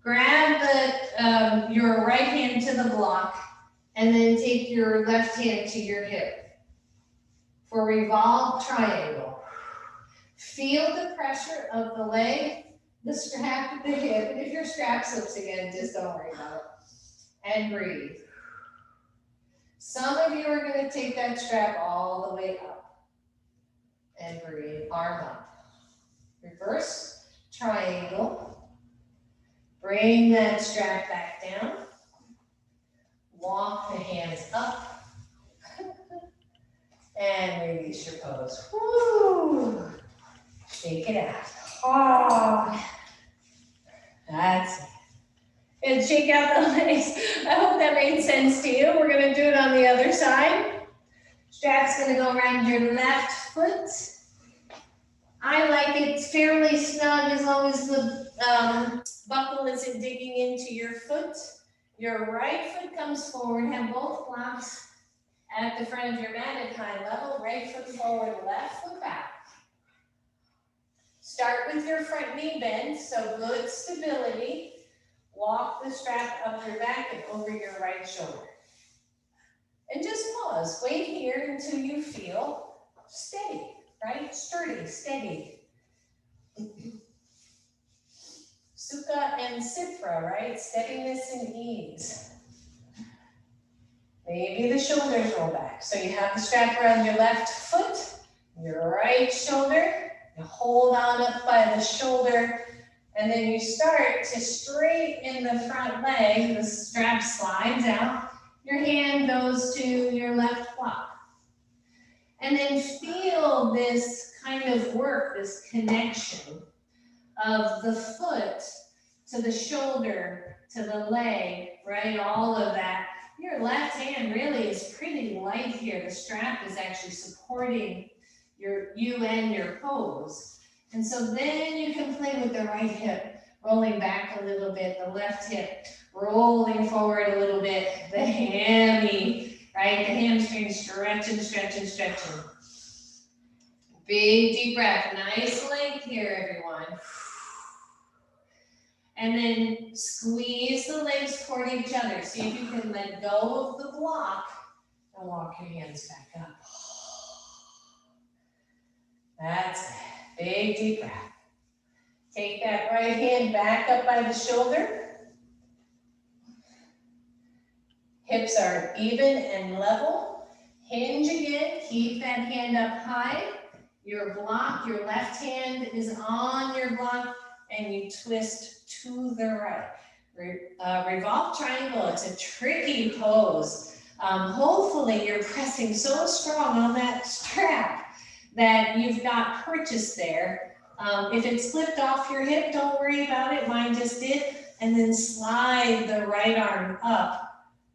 Grab your right hand to the block, and then take your left hand to your hip. For Revolved Triangle. Feel the pressure of the leg, the strap, the hip, and if your strap slips again, just don't worry about it. And breathe. Some of you are going to take that strap all the way up. And breathe, arm up. Reverse triangle. Bring that strap back down. Walk the hands up. And release your pose. Woo! Shake it out. Oh, that's it. And shake out the legs. I hope that made sense to you. We're going to do it on the other side. Strap's going to go around your left foot. I like it fairly snug as long as the buckle isn't digging into your foot. Your right foot comes forward. Have both blocks at the front of your mat at eye level. Right foot forward, left foot back. Start with your front knee bend, so good stability. Walk the strap up your back and over your right shoulder. And just pause. Wait here until you feel steady, right? Sturdy, steady. Sukha and Sipra, right? Steadiness and ease. Maybe the shoulders roll back. So you have the strap around your left foot, your right shoulder. You hold on up by the shoulder, and then you start to straighten the front leg. The strap slides out. Your hand goes to your left block. And then feel this kind of work, this connection of the foot to the shoulder, to the leg, right? All of that. Your left hand really is pretty light here. The strap is actually supporting you and your pose. And so then you can play with the right hip, rolling back a little bit, the left hip, rolling forward a little bit, the hammy, right? The hamstring stretching, stretching, stretching. Big deep breath, nice length here, everyone. And then squeeze the legs toward each other. See if you can let go of the block and walk your hands back up. That's it. Big deep breath. Take that right hand back up by the shoulder. Hips are even and level. Hinge again, keep that hand up high. Your block, your left hand is on your block and you twist to the right. Revolve Triangle, it's a tricky pose. Hopefully you're pressing so strong on that strap that you've got purchase there. If it slipped off your hip, don't worry about it, mine just did. And then slide the right arm up.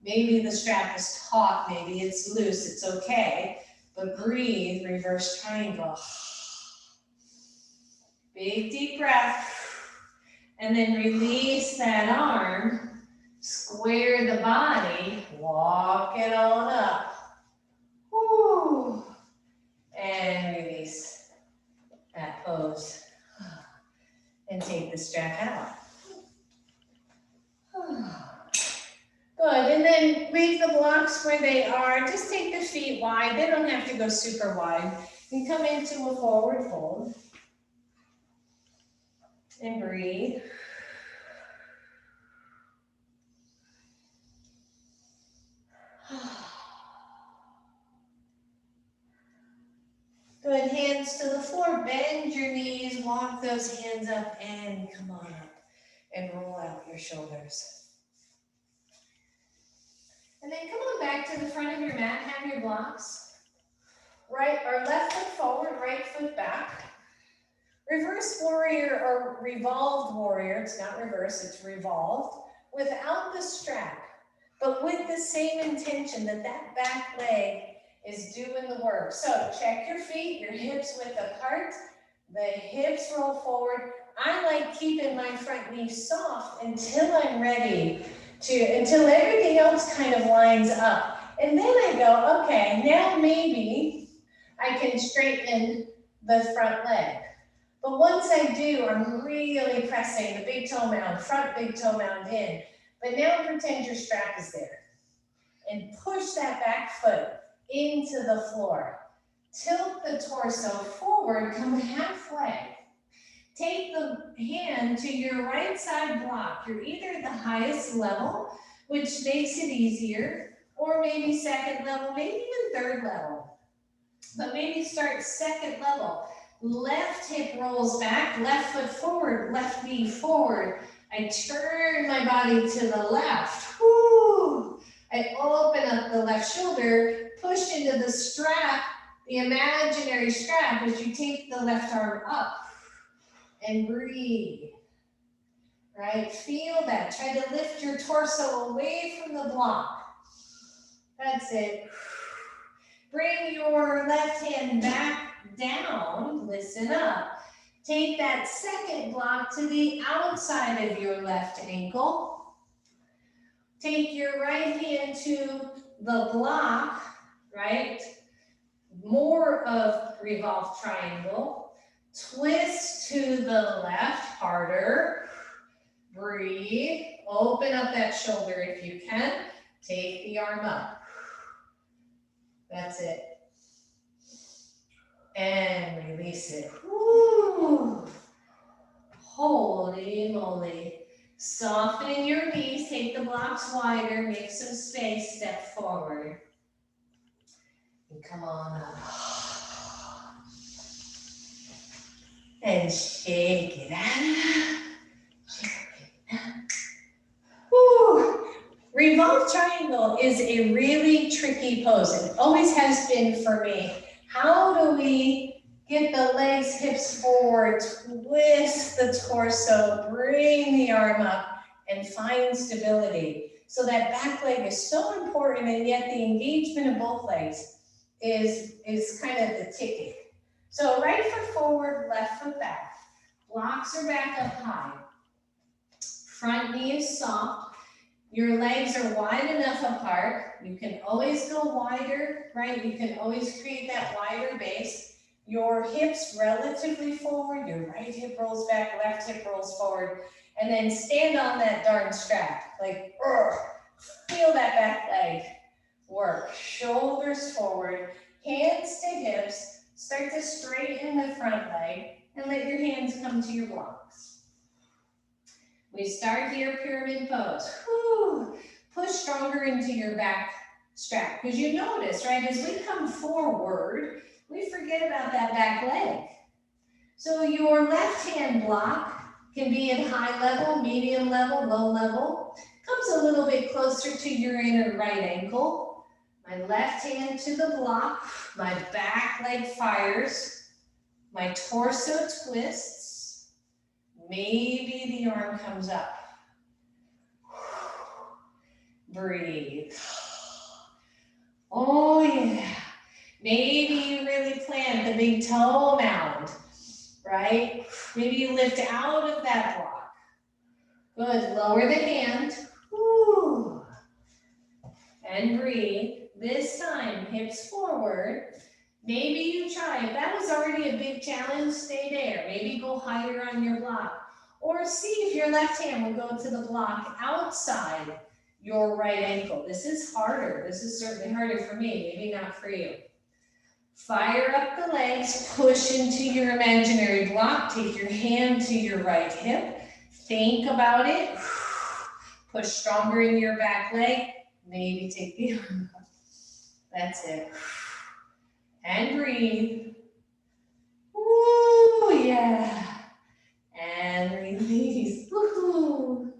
Maybe the strap is taut, maybe it's loose, it's okay. But breathe, reverse triangle. Big deep breath. And then release that arm. Square the body. Walk it on up. Woo. And release that pose. And take the strap out. Good, and then leave the blocks where they are. Just take the feet wide. They don't have to go super wide. You come into a forward fold. And breathe. Good, hands to the floor. Bend your knees, walk those hands up, and come on up. And roll out your shoulders. And then come on back to the front of your mat, have your blocks. Right or left foot forward, right foot back. Reverse warrior or revolved warrior, it's not reverse, it's revolved, without the strap, but with the same intention that that back leg is doing the work. So check your feet, your hips width apart, the hips roll forward. I like keeping my front knee soft until I'm ready until everything else kind of lines up. And then I go, okay, now maybe I can straighten the front leg. But once I do, I'm really pressing the big toe mound, front big toe mound in. But now pretend your strap is there. And push that back foot into the floor. Tilt the torso forward, come halfway. Take the hand to your right side block. You're either at the highest level, which makes it easier, or maybe second level, maybe even third level. But maybe start second level. Left hip rolls back, left foot forward, left knee forward. I turn my body to the left. Woo! I open up the left shoulder, push into the strap, the imaginary strap as you take the left arm up. And breathe, right? Feel that. Try to lift your torso away from the block. That's it. Bring your left hand back down. Listen up. Take that second block to the outside of your left ankle. Take your right hand to the block, right? More of Revolve Triangle. Twist to the left, harder. Breathe. Open up that shoulder if you can. Take the arm up. That's it. And release it. Woo. Holy moly. Soften your knees. Take the blocks wider. Make some space. Step forward. And come on up. And shake it out. Shake it out. Woo. Revolve Triangle is a really tricky pose. It always has been for me. How do we get the legs, hips forward, twist the torso, bring the arm up, and find stability? So that back leg is so important, and yet the engagement of both legs is kind of the ticket. So right foot forward, left foot back. Blocks are back up high. Front knee is soft. Your legs are wide enough apart. You can always go wider, right? You can always create that wider base. your hips relatively forward, your right hip rolls back, left hip rolls forward, and then stand on that darn strap, like, feel that back leg work. Shoulders forward, hands to hips, start to straighten the front leg, and let your hands come to your blocks. We start here, pyramid pose. Whew. Push stronger into your back strap, because you notice, right, as we come forward, we forget about that back leg. So your left hand block can be at high level, medium level, low level. Comes a little bit closer to your inner right ankle. My left hand to the block, my back leg fires, my torso twists, maybe the arm comes up. Breathe. Oh yeah. Maybe you really plant the big toe mound, right? Maybe you lift out of that block. Good, lower the hand. Whew. And breathe. This time, hips forward. Maybe you try, if that was already a big challenge, stay there. Maybe go higher on your block. Or see if your left hand will go to the block outside your right ankle. This is harder. This is certainly harder for me, maybe not for you. Fire up the legs, push into your imaginary block. Take your hand to your right hip. Think about it. Push stronger in your back leg. Maybe take the arm up. That's it. And breathe. Woo, yeah. And release. Woohoo.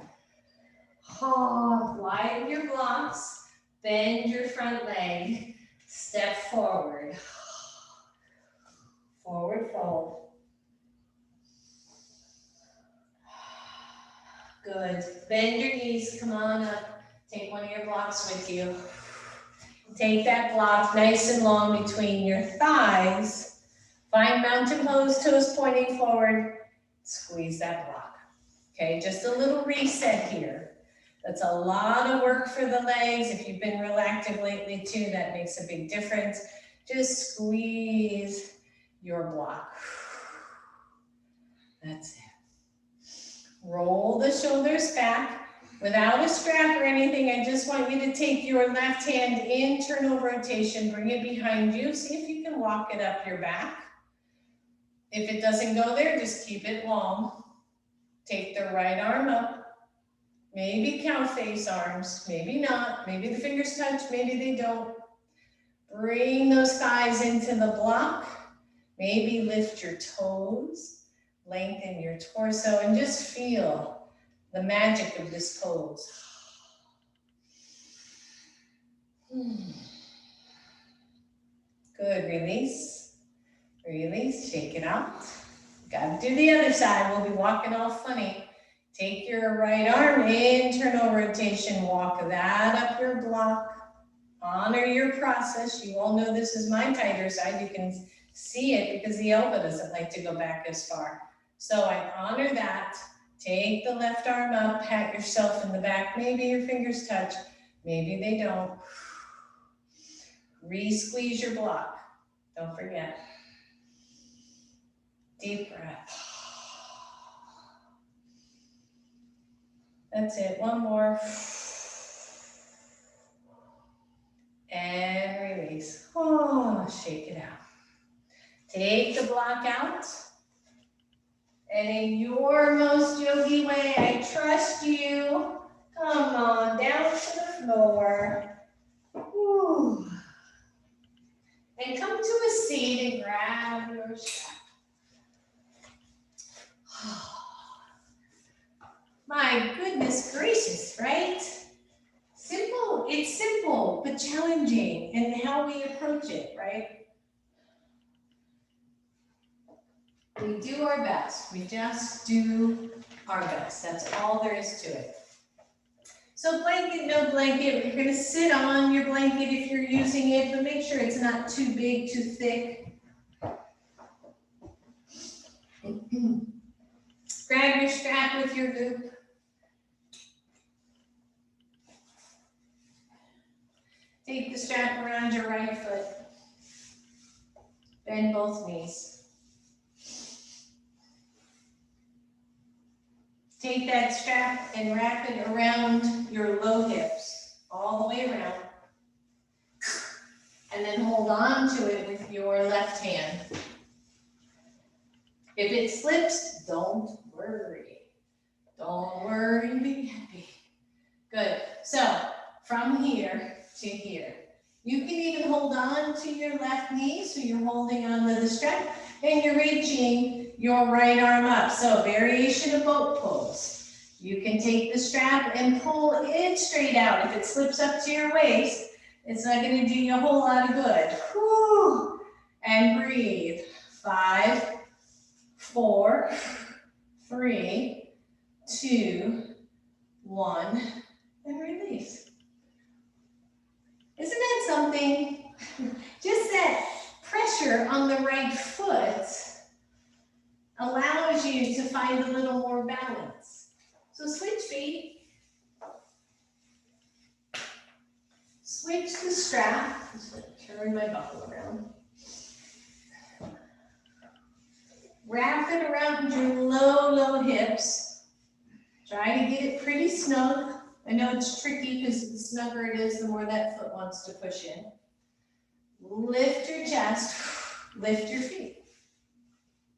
Oh, widen your blocks. Bend your front leg. Step forward. Forward fold. Good. Bend your knees. Come on up. Take one of your blocks with you. Take that block nice and long between your thighs. Find mountain pose, toes pointing forward. Squeeze that block. Okay, just a little reset here. That's a lot of work for the legs. If you've been real active lately too, that makes a big difference. Just squeeze your block. That's it. Roll the shoulders back. Without a strap or anything, I just want you to take your left hand in, turn-over rotation, bring it behind you. See if you can walk it up your back. If it doesn't go there, just keep it long. Take the right arm up. Maybe cow face arms, maybe not. Maybe the fingers touch, maybe they don't. Bring those thighs into the block. Maybe lift your toes, lengthen your torso, and just feel the magic of this pose. Good, release, release, shake it out. Gotta do the other side, we'll be walking all funny. Take your right arm in, turn over rotation, walk that up your block. Honor your process. You all know this is my tighter side. You can see it because the elbow doesn't like to go back as far. So I honor that. Take the left arm up, pat yourself in the back. Maybe your fingers touch, maybe they don't. Re-squeeze your block. Don't forget. Deep breath. That's it, one more. And release. Oh, shake it out. Take the block out. And in your most yogi way, I trust you. Come on, down to the floor. Whew. And come to a seat and grab your strap. My goodness gracious, right? Simple, it's simple, but challenging in how we approach it, right? We do our best. We just do our best. That's all there is to it. So blanket, no blanket. You're going to sit on your blanket if you're using it, but make sure it's not too big, too thick. Grab your strap with your loop. Take the strap around your right foot. Bend both knees. Take that strap and wrap it around your low hips, all the way around. And then hold on to it with your left hand. If it slips, don't worry. Don't worry, be happy. Good. So, from here to here. You can even hold on to your left knee, so you're holding onto the strap, and you're reaching your right arm up. So, variation of boat pose. You can take the strap and pull it straight out. If it slips up to your waist, it's not going to do you a whole lot of good. Whew. And breathe. 5, 4, 3, 2, 1, and release. Isn't that something? Just that pressure on the right foot allows you to find a little more balance. So switch feet. Switch the strap. I'm just going to turn my buckle around. Wrap it around your low hips. Try to get it pretty snug. I know it's tricky because the snugger it is, the more that foot wants to push in. Lift your chest, lift your feet.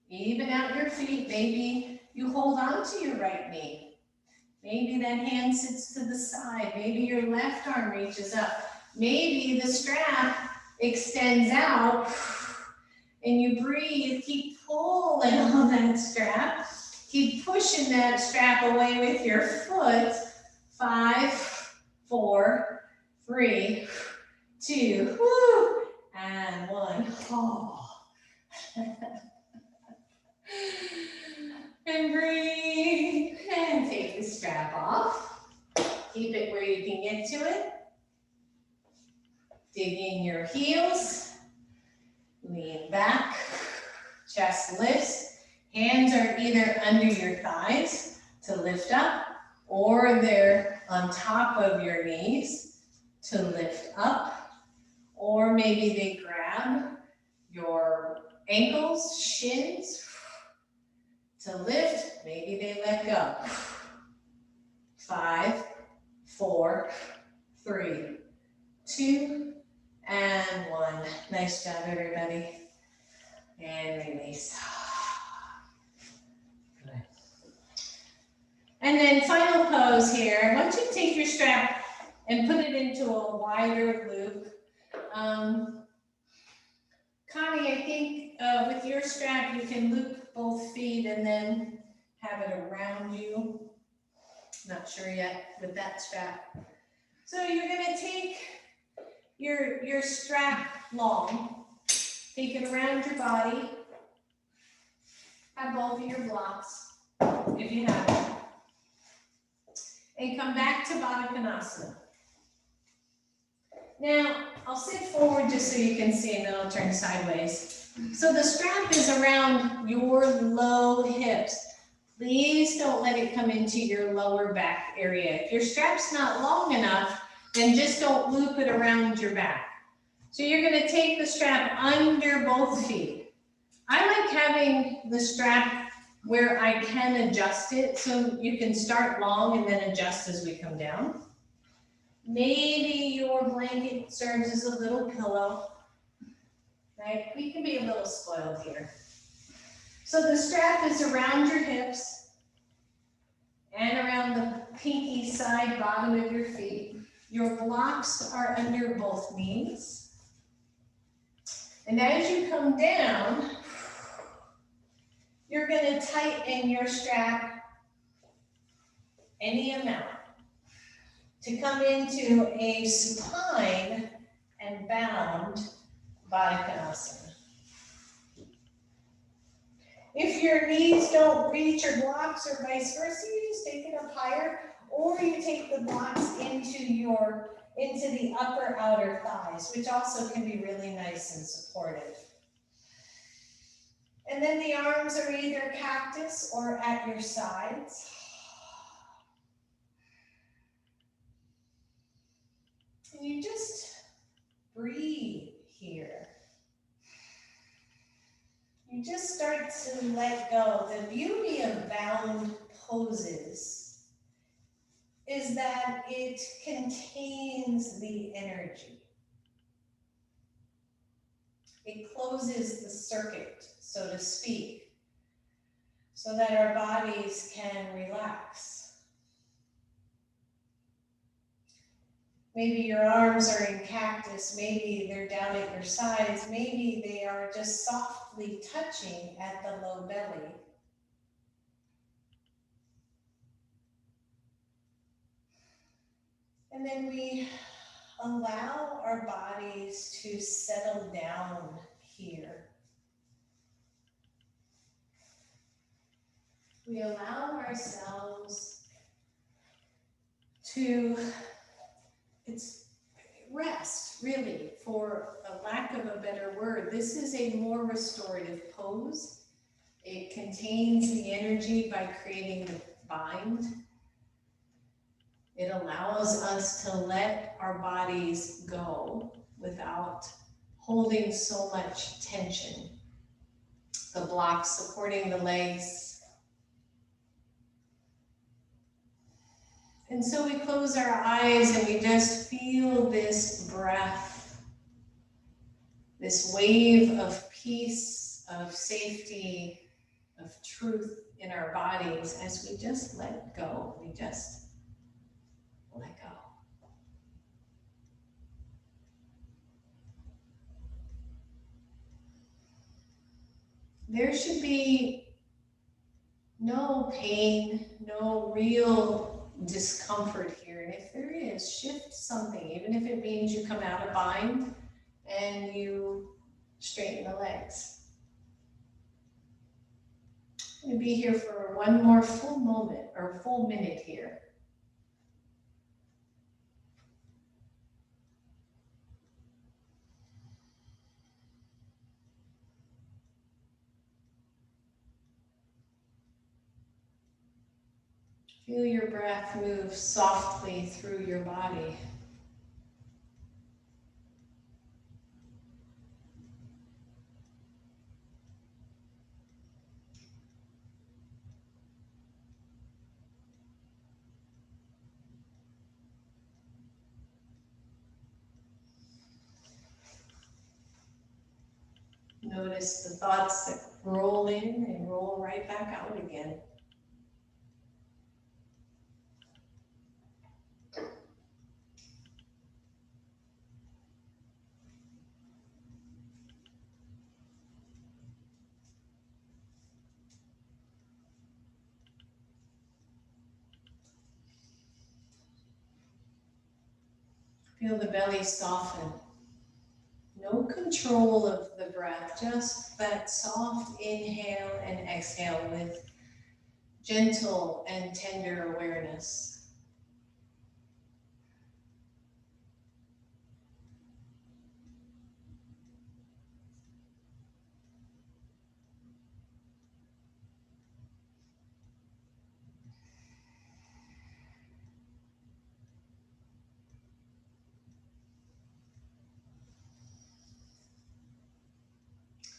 Even out your feet, maybe you hold on to your right knee. Maybe that hand sits to the side. Maybe your left arm reaches up. Maybe the strap extends out and you breathe. Keep pulling on that strap. Keep pushing that strap away with your foot. 5, 4, 3, 2, woo, and 1. Oh. And breathe, and take the strap off. Keep it where you can get to it. Dig in your heels. Lean back. Chest lifts. Hands are either under your thighs to lift up, or they're on top of your knees to lift up, or maybe they grab your ankles, shins to lift. Maybe they let go. 5, 4, 3, 2, and 1. Nice job, everybody. And release. Good. And then final pose here. I want you to take your strap and put it into a wider loop. Connie, I think with your strap, you can loop both feet and then have it around you. Not sure yet with that strap. So you're gonna take your strap long, take it around your body, have both of your blocks, if you have it, and come back to Baddha Konasana. Now, I'll sit forward just so you can see, and then I'll turn sideways. So the strap is around your low hips. Please don't let it come into your lower back area. If your strap's not long enough, then just don't loop it around your back. So you're going to take the strap under both feet. I like having the strap where I can adjust it, so you can start long and then adjust as we come down. Maybe your blanket serves as a little pillow, right? We can be a little spoiled here. So the strap is around your hips and around the pinky side, bottom of your feet. Your blocks are under both knees. And as you come down, you're going to tighten your strap any amount to come into a supine and bound Baddha Konasana. If your knees don't reach your blocks or vice versa, you just take it up higher, or you take the blocks into the upper outer thighs, which also can be really nice and supportive. And then the arms are either cactus or at your sides. And you just breathe here. just start to let go. The beauty of bound poses is that it contains the energy. It closes the circuit, so to speak, so that our bodies can relax. Maybe your arms are in cactus, maybe they're down at your sides, maybe they are just softly touching at the low belly. And then we allow our bodies to settle down here. We allow ourselves to rest, really, for a lack of a better word. This is a more restorative pose. It contains the energy by creating the bind. It allows us to let our bodies go without holding so much tension. The blocks supporting the legs. And so we close our eyes and we just feel this breath, this wave of peace, of safety, of truth in our bodies as we just let go. We just let go. There should be no pain, no real discomfort here. And if there is, shift something, even if it means you come out of bind and you straighten the legs. I'm going to be here for one more full moment or full minute here. Feel your breath move softly through your body. Notice the thoughts that roll in and roll right back out again. Feel the belly soften. No control of the breath, just that soft inhale and exhale with gentle and tender awareness.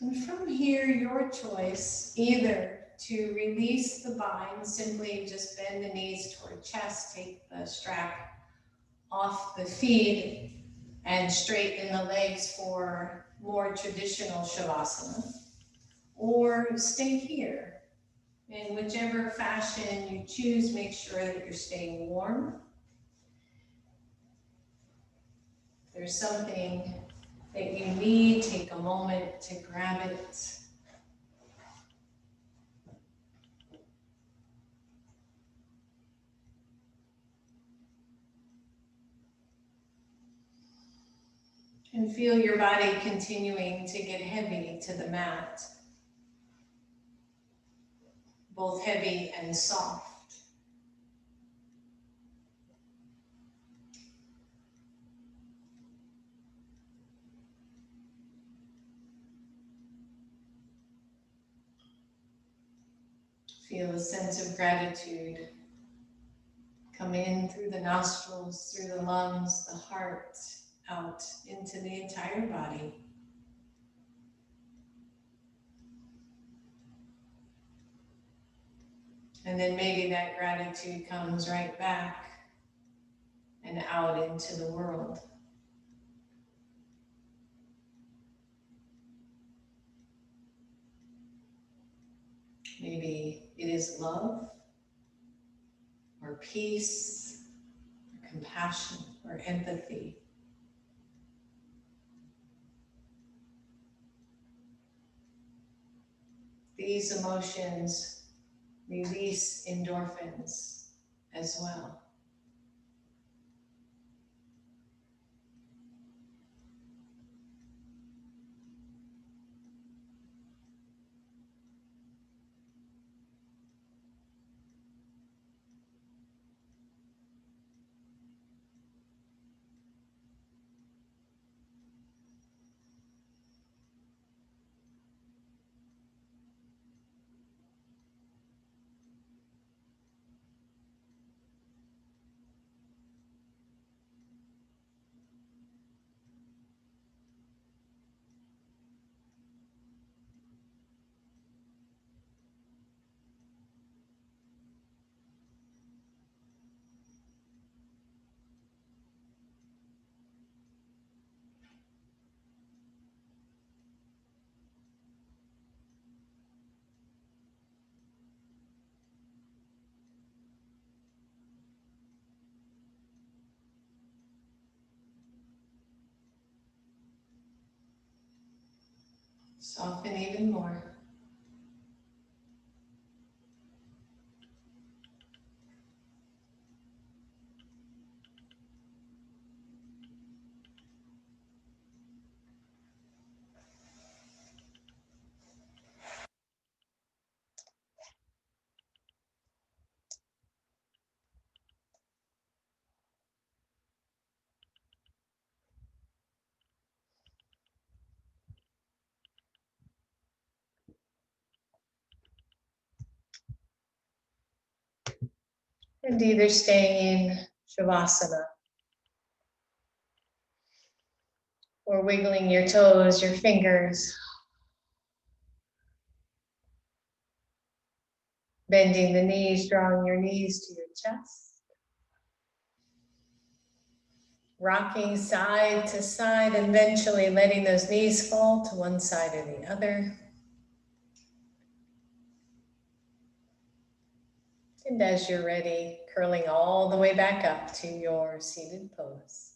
And from here, your choice, either to release the bind, simply just bend the knees toward chest, take the strap off the feet, and straighten the legs for more traditional Shavasana, or stay here. In whichever fashion you choose, make sure that you're staying warm. If there's something that you need, take a moment to grab it. And feel your body continuing to get heavy to the mat, both heavy and soft. Feel a sense of gratitude come in through the nostrils, through the lungs, the heart, out into the entire body. And then maybe that gratitude comes right back and out into the world. Maybe it is love or peace or compassion or empathy. These emotions release endorphins as well. Soften even more. And either staying in Shavasana or wiggling your toes, your fingers, bending the knees, drawing your knees to your chest, rocking side to side, and eventually letting those knees fall to one side or the other. And as you're ready, curling all the way back up to your seated pose.